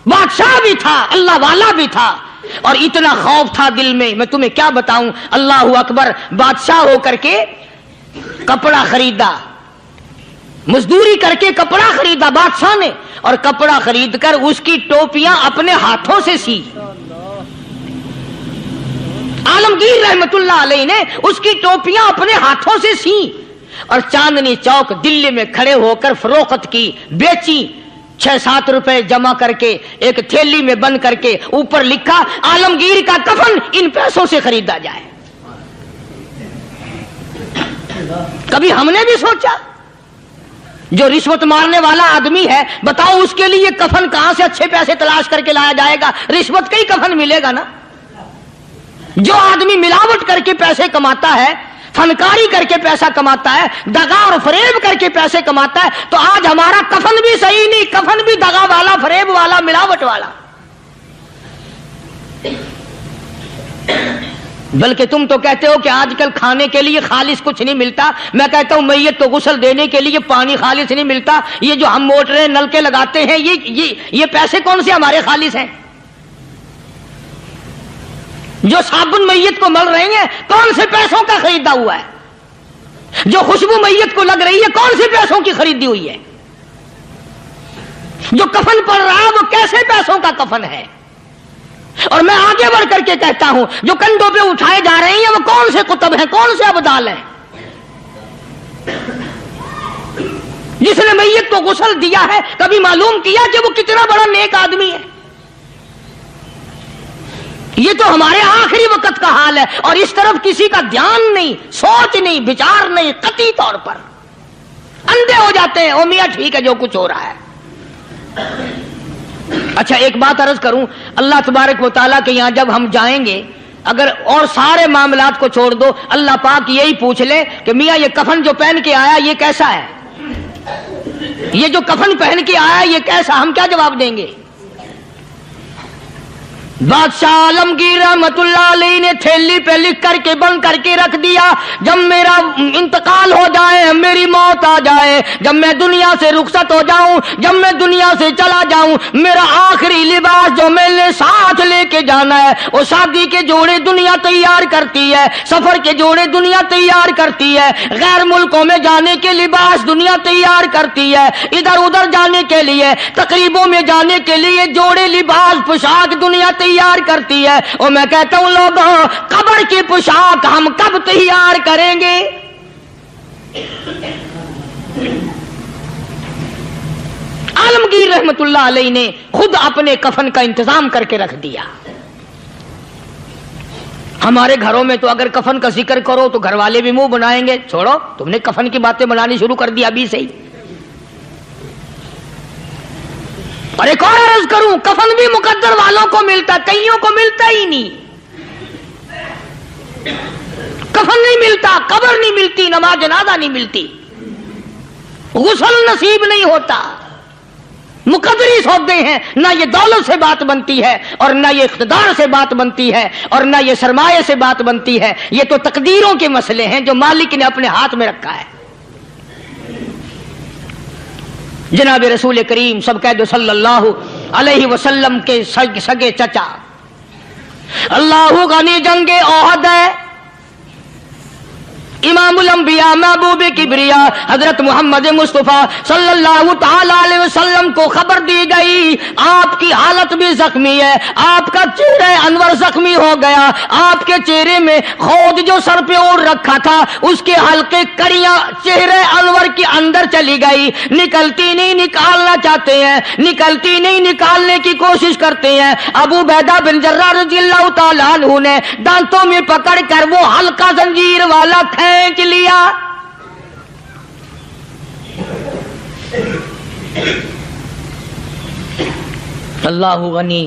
بادشاہ بھی تھا، اللہ والا بھی تھا، اور اتنا خوف تھا دل میں تمہیں کیا بتاؤں۔ اللہ اکبر، بادشاہ ہو کر کے کپڑا خریدا، مزدوری کر کے کپڑا خریدا بادشاہ نے، اور کپڑا خرید کر اس کی ٹوپیاں اپنے ہاتھوں سے سی۔ عالمگیر رحمت اللہ علیہ نے اس کی ٹوپیاں اپنے ہاتھوں سے سی، اور چاندنی چوک دلی میں کھڑے ہو کر فروخت کی، بیچی، 6-7 روپے جمع کر کے ایک تھیلی میں بند کر کے، اوپر لکھا عالمگیر کا کفن ان پیسوں سے خریدا جائے۔ کبھی ہم نے بھی سوچا جو رشوت مارنے والا آدمی ہے، بتاؤ اس کے لیے کفن کہاں سے اچھے پیسے تلاش کر کے لایا جائے گا؟ رشوت کا ہی کفن ملے گا نا۔ جو آدمی ملاوٹ کر کے پیسے کماتا ہے، فنکاری کر کے پیسہ کماتا ہے، دغا اور فریب کر کے پیسے کماتا ہے، تو آج ہمارا کفن بھی صحیح نہیں، کفن بھی دغا والا، فریب والا، ملاوٹ والا۔ بلکہ تم تو کہتے ہو کہ آج کل کھانے کے لیے خالص کچھ نہیں ملتا، میں کہتا ہوں میت کو غسل دینے کے لیے پانی خالص نہیں ملتا۔ یہ جو ہم موٹریں نل کے لگاتے ہیں، یہ پیسے کون سے ہمارے خالص ہیں؟ جو صابن میت کو مل رہی ہیں، کون سے پیسوں کا خریدا ہوا ہے؟ جو خوشبو میت کو لگ رہی ہے، کون سے پیسوں کی خریدی ہوئی ہے؟ جو کفن پڑ رہا ہے وہ کیسے پیسوں کا کفن ہے؟ اور میں آگے بڑھ کر کے کہتا ہوں جو کندھوں پہ اٹھائے جا رہے ہیں وہ کون سے کتب ہیں، کون سے ابدال ہیں؟ جس نے میت کو غسل دیا ہے کبھی معلوم کیا کہ وہ کتنا بڑا نیک آدمی ہے؟ یہ تو ہمارے آخری وقت کا حال ہے، اور اس طرف کسی کا دھیان نہیں، سوچ نہیں، بچار نہیں، قطعی طور پر اندھے ہو جاتے ہیں۔ او میاں ٹھیک ہے جو کچھ ہو رہا ہے۔ اچھا ایک بات عرض کروں، اللہ تبارک و تعالیٰ کے یہاں جب ہم جائیں گے، اگر اور سارے معاملات کو چھوڑ دو، اللہ پاک یہی پوچھ لے کہ میاں یہ کفن جو پہن کے آیا یہ کیسا ہے؟ یہ جو کفن پہن کے آیا یہ کیسا؟ ہم کیا جواب دیں گے؟ بادشاہ عالمگیر رحمت اللہ علیہ نے تھیلی پہ لکھ کر کے بند کر کے رکھ دیا، جب میرا انتقال ہو جائے، میری موت آ جائے، جب میں دنیا سے رخصت ہو جاؤں، جب میں دنیا سے چلا جاؤں، میرا آخری لباس جو میں نے ساتھ لے کے جانا ہے، وہ شادی کے جوڑے دنیا تیار کرتی ہے، سفر کے جوڑے دنیا تیار کرتی ہے، غیر ملکوں میں جانے کے لباس دنیا تیار کرتی ہے، ادھر ادھر جانے کے لیے، تقریبوں میں جانے کے لیے جوڑے لباس پوشاک دنیا تیار کرتی ہے۔ اور میں کہتا ہوں لوگوں، قبر کی پوشاک ہم کب تیار کریں گے؟ عالمگیر رحمت اللہ علیہ نے خود اپنے کفن کا انتظام کر کے رکھ دیا۔ ہمارے گھروں میں تو اگر کفن کا ذکر کرو تو گھر والے بھی منہ بنائیں گے، چھوڑو تم نے کفن کی باتیں بنانی شروع کر دی ابھی سے ہی۔ اور ایک اور عرض کروں، کفن بھی مقدر والوں کو ملتا، کئیوں کو ملتا ہی نہیں۔ کفن نہیں ملتا، قبر نہیں ملتی، نماز جنازہ نہیں ملتی، غسل نصیب نہیں ہوتا۔ مقدری سودے ہیں، نہ یہ دولت سے بات بنتی ہے، اور نہ یہ اقتدار سے بات بنتی ہے، اور نہ یہ سرمایہ سے بات بنتی ہے۔ یہ تو تقدیروں کے مسئلے ہیں جو مالک نے اپنے ہاتھ میں رکھا ہے۔ جناب رسول کریم سب کہہ دو صلی اللہ علیہ وسلم کے سگے چچا، اللہ غنی جنگ احد ہے، امام الانبیاء محبوب کبریا حضرت محمد مصطفیٰ صلی اللہ تعالی علیہ وسلم کو خبر دی گئی آپ کی حالت بھی زخمی ہے، آپ کا چہرہ انور زخمی ہو گیا، آپ کے چہرے میں خود جو سر پہ اوڑھ رکھا تھا اس کے حلقے کڑیاں چہرے انور کے اندر چلی گئی، نکلتی نہیں، نکالنا چاہتے ہیں، نکلتی نہیں، نکالنے کی کوشش کرتے ہیں۔ ابو عبیدہ بن جراح رضی اللہ تعالیٰ عنہ نے دانتوں میں پکڑ کر وہ حلقہ زنجیر والا کھینچ لیا۔ اللہ غنی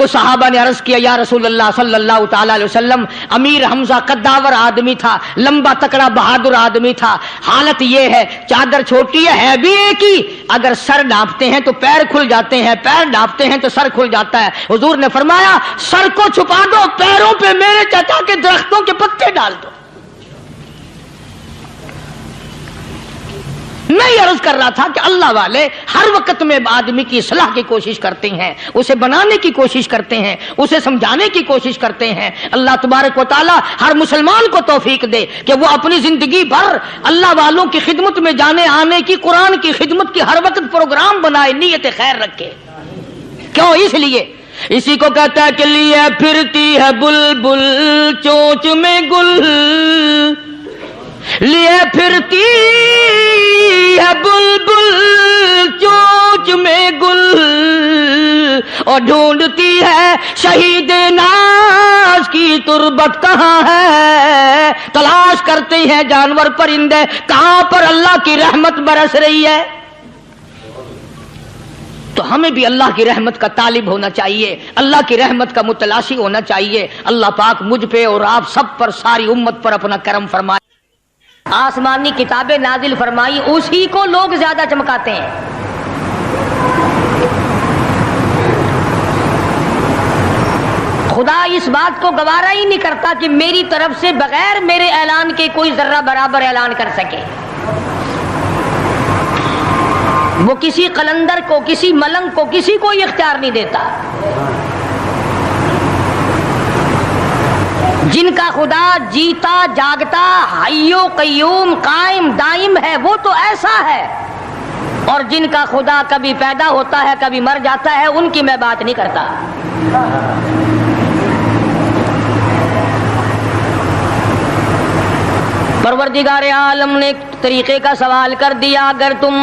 تو صحابہ نے عرض کیا یا رسول اللہ صلی اللہ تعالی علیہ وسلم، امیر حمزہ قداور آدمی تھا، لمبا تکڑا بہادر آدمی تھا، حالت یہ ہے چادر چھوٹی ہے بھی ایک ہی، اگر سر ڈھانپتے ہیں تو پیر کھل جاتے ہیں، پیر ڈھانپتے ہیں تو سر کھل جاتا ہے۔ حضور نے فرمایا سر کو چھپا دو، پیروں پہ میرے چچا کے درختوں کے پتے ڈال دو۔ میں یہ عرض کر رہا تھا کہ اللہ والے ہر وقت میں آدمی کی اصلاح کی کوشش کرتے ہیں، اسے بنانے کی کوشش کرتے ہیں، اسے سمجھانے کی کوشش کرتے ہیں۔ اللہ تبارک و تعالی ہر مسلمان کو توفیق دے کہ وہ اپنی زندگی بھر اللہ والوں کی خدمت میں جانے آنے کی، قرآن کی خدمت کی ہر وقت پروگرام بنائے، نیت خیر رکھے۔ کیوں؟ اس لیے اسی کو کہتا ہے کہ لیے پھرتی ہے بلبل چونچ میں گل، لیے پھرتی ہے بلبل چونچ میں گل، اور ڈھونڈتی ہے شہید ناز کی تربت کہاں ہے، تلاش کرتے ہیں جانور پرندے کہاں پر اللہ کی رحمت برس رہی ہے۔ تو ہمیں بھی اللہ کی رحمت کا طالب ہونا چاہیے، اللہ کی رحمت کا متلاشی ہونا چاہیے۔ اللہ پاک مجھ پہ اور آپ سب پر، ساری امت پر اپنا کرم فرمائے۔ آسمانی کتابیں نازل فرمائی، اسی کو لوگ زیادہ چمکاتے ہیں۔ خدا اس بات کو گوارا ہی نہیں کرتا کہ میری طرف سے بغیر میرے اعلان کے کوئی ذرہ برابر اعلان کر سکے۔ وہ کسی قلندر کو، کسی ملنگ کو، کسی کو اختیار نہیں دیتا۔ جن کا خدا جیتا جاگتا حی و قیوم قائم دائم ہے وہ تو ایسا ہے، اور جن کا خدا کبھی پیدا ہوتا ہے کبھی مر جاتا ہے ان کی میں بات نہیں کرتا۔ پروردگار عالم نے ایک طریقے کا سوال کر دیا، اگر تم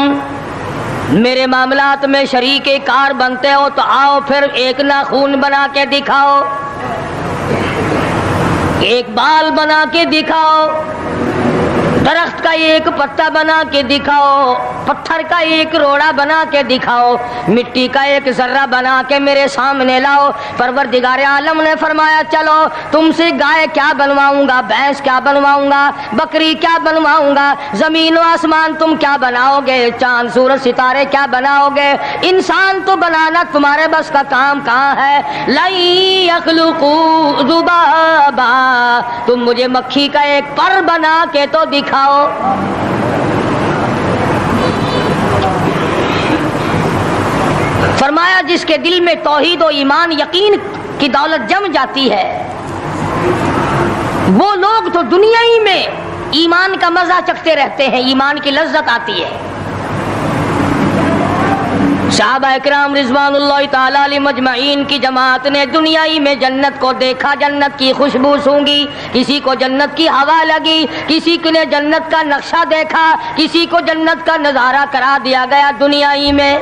میرے معاملات میں شریک کار بنتے ہو تو آؤ پھر ایک ناخون بنا کے دکھاؤ، ایک بال بنا کے دکھاؤ، درخت کا ایک پتا بنا کے دکھاؤ، پتھر کا ایک روڑا بنا کے دکھاؤ، مٹی کا ایک ذرہ بنا کے میرے سامنے لاؤ۔ پروردگار عالم نے فرمایا چلو تم سے گائے کیا بنواؤں گا، بھینس کیا بنواؤں گا، بکری کیا بنواؤں گا، زمین و آسمان تم کیا بناؤ گے، چاند سورج ستارے کیا بناؤ گے، انسان تو بنانا تمہارے بس کا کام کہاں ہے۔ لن یخلقوا ذبابا، تم مجھے مکھی کا ایک پر بنا کے تو دکھاؤ۔ فرمایا جس کے دل میں توحید و ایمان یقین کی دولت جم جاتی ہے، وہ لوگ تو دنیا ہی میں ایمان کا مزہ چکھتے رہتے ہیں، ایمان کی لذت آتی ہے۔ صحابہ اکرام رضوان اللہ تعالی علیہ مجمعین کی جماعت نے دنیائی میں جنت کو دیکھا، جنت کی خوشبو سونگھی، کسی کو جنت کی ہوا لگی، کسی نے جنت کا نقشہ دیکھا، کسی کو جنت کا نظارہ کرا دیا گیا دنیائی میں۔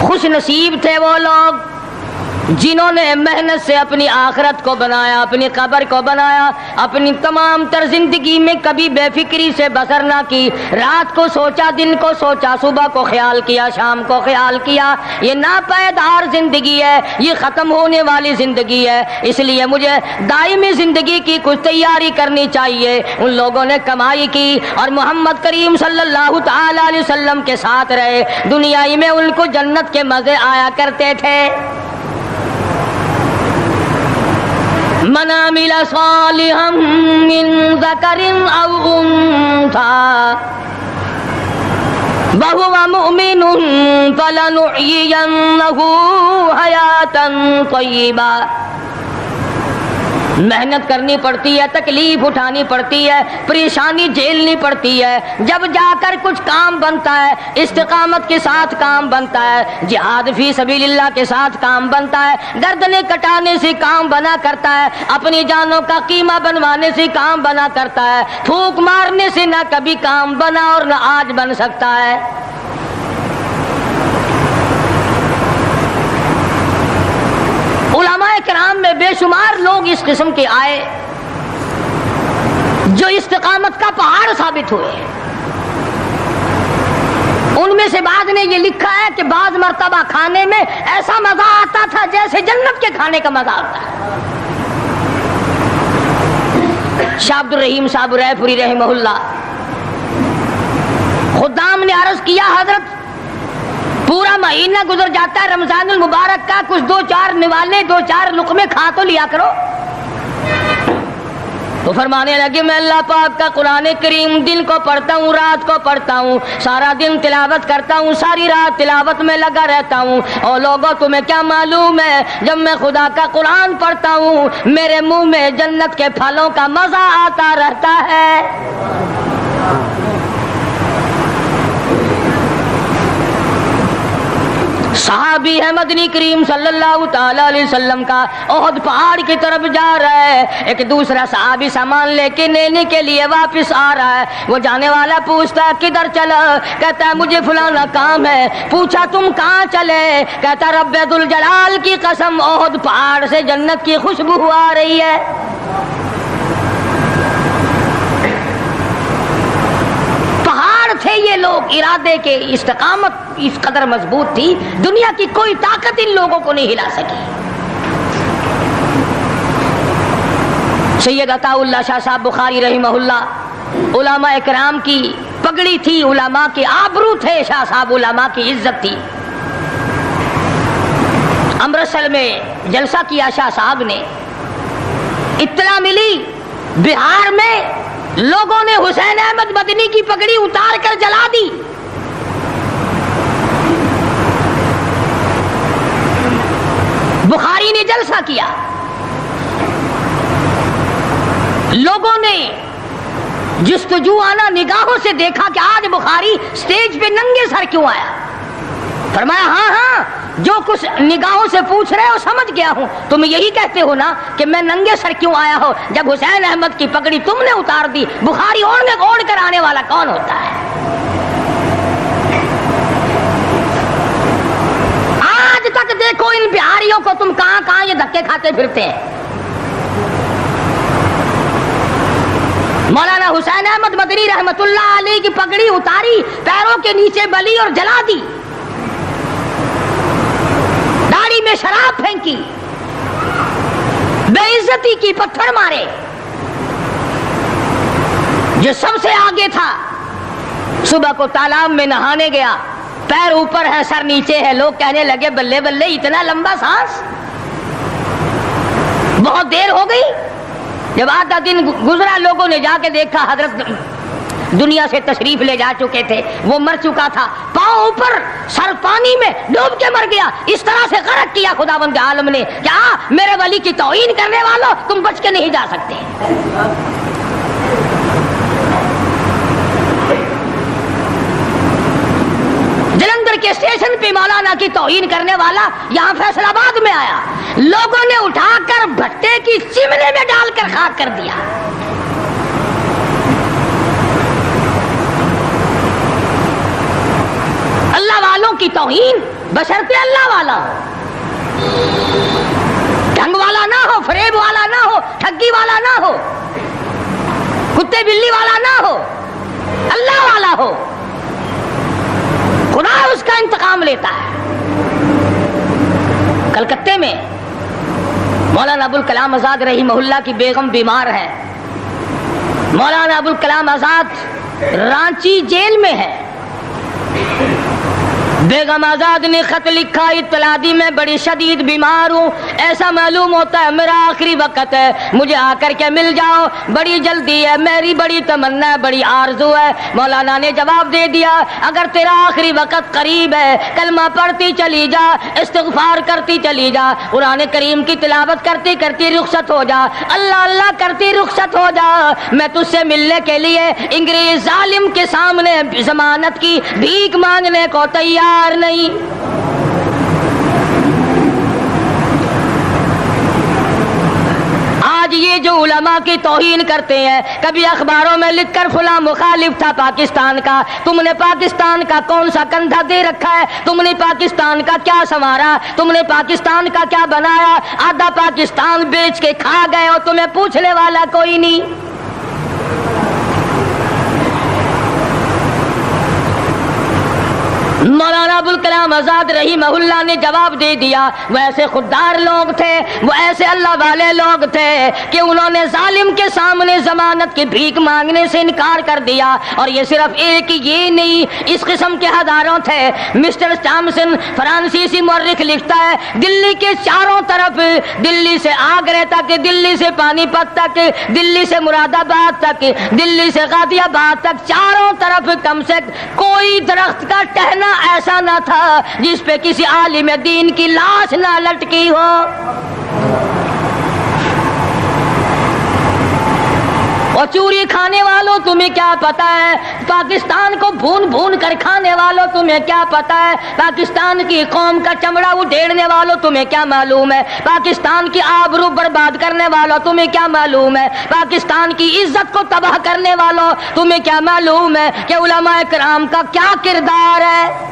خوش نصیب تھے وہ لوگ جنہوں نے محنت سے اپنی آخرت کو بنایا، اپنی قبر کو بنایا، اپنی تمام تر زندگی میں کبھی بے فکری سے بسر نہ کی، رات کو سوچا، دن کو سوچا، صبح کو خیال کیا، شام کو خیال کیا۔ یہ ناپائیدار زندگی ہے، یہ ختم ہونے والی زندگی ہے، اس لیے مجھے دائمی زندگی کی کچھ تیاری کرنی چاہیے۔ ان لوگوں نے کمائی کی اور محمد کریم صلی اللہ تعالی علیہ وسلم کے ساتھ رہے، دنیائی میں ان کو جنت کے مزے آیا کرتے تھے۔ من عمل صالحا من ذکر او انثى وهو مؤمن فلنحيينه حیاتا طیبا۔ محنت کرنی پڑتی ہے، تکلیف اٹھانی پڑتی ہے، پریشانی جھیلنی پڑتی ہے، جب جا کر کچھ کام بنتا ہے، استقامت کے ساتھ کام بنتا ہے، جہاد فی سبیل اللہ کے ساتھ کام بنتا ہے، گردنیں کٹانے سے کام بنا کرتا ہے، اپنی جانوں کا قیمہ بنوانے سے کام بنا کرتا ہے، پھونک مارنے سے نہ کبھی کام بنا اور نہ آج بن سکتا ہے۔ علماء کرام میں بے شمار لوگ اس قسم کے آئے جو استقامت کا پہاڑ ثابت ہوئے۔ ان میں سے بعض نے یہ لکھا ہے کہ بعض مرتبہ کھانے میں ایسا مزہ آتا تھا جیسے جنت کے کھانے کا مزہ آتا ہے۔ شاہ عبد الرحیم صاحب رائے پوری رحمہ اللہ، خدام نے عرض کیا حضرت پورا مہینہ گزر جاتا ہے رمضان المبارک کا، کچھ دو چار نوالے دو چار لقمے کھا تو لیا کرو۔ تو فرمانے لگے میں اللہ پاک کا قرآن کریم دن کو پڑھتا ہوں، رات کو پڑھتا ہوں، سارا دن تلاوت کرتا ہوں، ساری رات تلاوت میں لگا رہتا ہوں، اور لوگوں تمہیں کیا معلوم ہے جب میں خدا کا قرآن پڑھتا ہوں میرے منہ میں جنت کے پھلوں کا مزہ آتا رہتا ہے۔ صحابی ہے مدنی کریم صلی اللہ تعالی علیہ وسلم کا، احد پہاڑ کی طرف جا رہا ہے، ایک دوسرا صحابی سامان لے کے لینے کے لیے واپس آ رہا ہے، وہ جانے والا پوچھتا ہے کدھر چلا؟ کہتا ہے مجھے فلانا کام ہے۔ پوچھا تم کہاں چلے؟ کہتا رب ذوالجلال کی قسم احد پہاڑ سے جنت کی خوشبو آ رہی ہے۔ تھے یہ لوگ ارادے کے، استقامت اس قدر مضبوط تھی دنیا کی کوئی طاقت ان لوگوں کو نہیں ہلا سکی۔ سید عطا اللہ شاہ صاحب بخاری رحمہ اللہ، علماء اکرام کی پگڑی تھی، علماء کے آبرو تھے شاہ صاحب، علماء کی عزت تھی۔ امرتسر میں جلسہ کیا شاہ صاحب نے، اطلاع ملی بہار میں لوگوں نے حسین احمد مدنی کی پگڑی اتار کر جلا دی۔ بخاری نے جلسہ کیا، لوگوں نے جستجو آنا نگاہوں سے دیکھا کہ آج بخاری سٹیج پہ ننگے سر کیوں آیا؟ فرمایا ہاں ہاں جو کچھ نگاہوں سے پوچھ رہے ہو سمجھ گیا ہوں، تم یہی کہتے ہو نا کہ میں ننگے سر کیوں آیا ہو جب حسین احمد کی پگڑی تم نے اتار دی۔ بخاری اوڑھ کر آنے والا کون ہوتا ہے؟ آج تک دیکھو ان بہاریوں کو تم کہاں کہاں یہ دھکے کھاتے پھرتے ہیں۔ مولانا حسین احمد مدنی رحمت اللہ علیہ کی پگڑی اتاری، پیروں کے نیچے بلی اور جلا دی، داڑھی میں شراب پھینکی، بے عزتی کی، پتھر مارے۔ جو سب سے آگے تھا صبح کو تالاب میں نہانے گیا، پیر اوپر ہے سر نیچے ہے، لوگ کہنے لگے بلے بلے اتنا لمبا سانس، بہت دیر ہو گئی۔ جب آدھا دن گزرا لوگوں نے جا کے دیکھا حضرت دنیا سے تشریف لے جا چکے تھے، وہ مر چکا تھا، پاؤں اوپر سر پانی میں ڈوب کے مر گیا۔ اس طرح سے غرق کیا خداوند عالم نے، کیا میرے ولی کی توہین کرنے والوں تم بچ کے نہیں جا سکتے۔ جلندھر کے اسٹیشن پہ مولانا کی توہین کرنے والا یہاں فیصل آباد میں آیا، لوگوں نے اٹھا کر بھٹے کی چمنے میں ڈال کر خاک کر دیا۔ اللہ والوں کی توہین بشرطے اللہ والا ہو، ڈھنگ والا نہ ہو، فریب والا نہ ہو، ٹھگی والا نہ ہو، کتے بلی والا نہ ہو، اللہ والا ہو، خدا اس کا انتقام لیتا ہے۔ کلکتے میں مولانا ابوالکلام آزاد رحمہ اللہ کی بیگم بیمار ہے، مولانا ابوالکلام آزاد رانچی جیل میں ہے۔ بیگم آزاد نے خط لکھا، اطلاع دی میں بڑی شدید بیمار ہوں، ایسا معلوم ہوتا ہے میرا آخری وقت ہے، مجھے آ کر کے مل جاؤ، بڑی جلدی ہے، میری بڑی تمنا ہے، بڑی آرزو ہے۔ مولانا نے جواب دے دیا اگر تیرا آخری وقت قریب ہے کلمہ پڑھتی چلی جا، استغفار کرتی چلی جا، قرآن کریم کی تلاوت کرتی کرتی رخصت ہو جا، اللہ اللہ کرتی رخصت ہو جا، میں تجھ سے ملنے کے لیے انگریز ظالم کے سامنے ضمانت کی بھیک مانگنے کو تیار نہیں۔ آج یہ جو علماء کی توہین کرتے ہیں، کبھی اخباروں میں لکھ کر فلاں مخالف تھا پاکستان کا، تم نے پاکستان کا کون سا کندھا دے رکھا ہے، تم نے پاکستان کا کیا سنوارا، تم نے پاکستان کا کیا بنایا، آدھا پاکستان بیچ کے کھا گئے اور تمہیں پوچھنے والا کوئی نہیں۔ مولانا ابوالکلام آزاد رحمہ اللہ نے جواب دے دیا، وہ ایسے خوددار لوگ تھے، وہ ایسے اللہ والے لوگ تھے کہ انہوں نے ظالم کے سامنے ضمانت کی بھیک مانگنے سے انکار کر دیا. اور یہ صرف ایک یہ نہیں، اس قسم کے ہزاروں تھے. مسٹر ٹامسن فرانسیسی مورخ لکھتا ہے دلی کے چاروں طرف، دلی سے آگرے تک، دلی سے پانی پت تک، دلی سے مراد آباد تک، دلی سے غازی آباد تک، چاروں طرف کم سے کوئی درخت کا ٹہنا ایسا نہ تھا جس پہ کسی عالم دین کی لاش نہ لٹکی ہو. اور چوری کھانے والوں تمہیں کیا پتا ہے، پاکستان کو بھون بھون کر کھانے والوں تمہیں کیا پتا ہے، پاکستان کی قوم کا چمڑا اڈھیڑنے والوں تمہیں کیا معلوم ہے، پاکستان کی آبرو برباد کرنے والوں تمہیں کیا معلوم ہے، پاکستان کی عزت کو تباہ کرنے والوں تمہیں کیا معلوم ہے کہ علماء کرام کا کیا کردار ہے.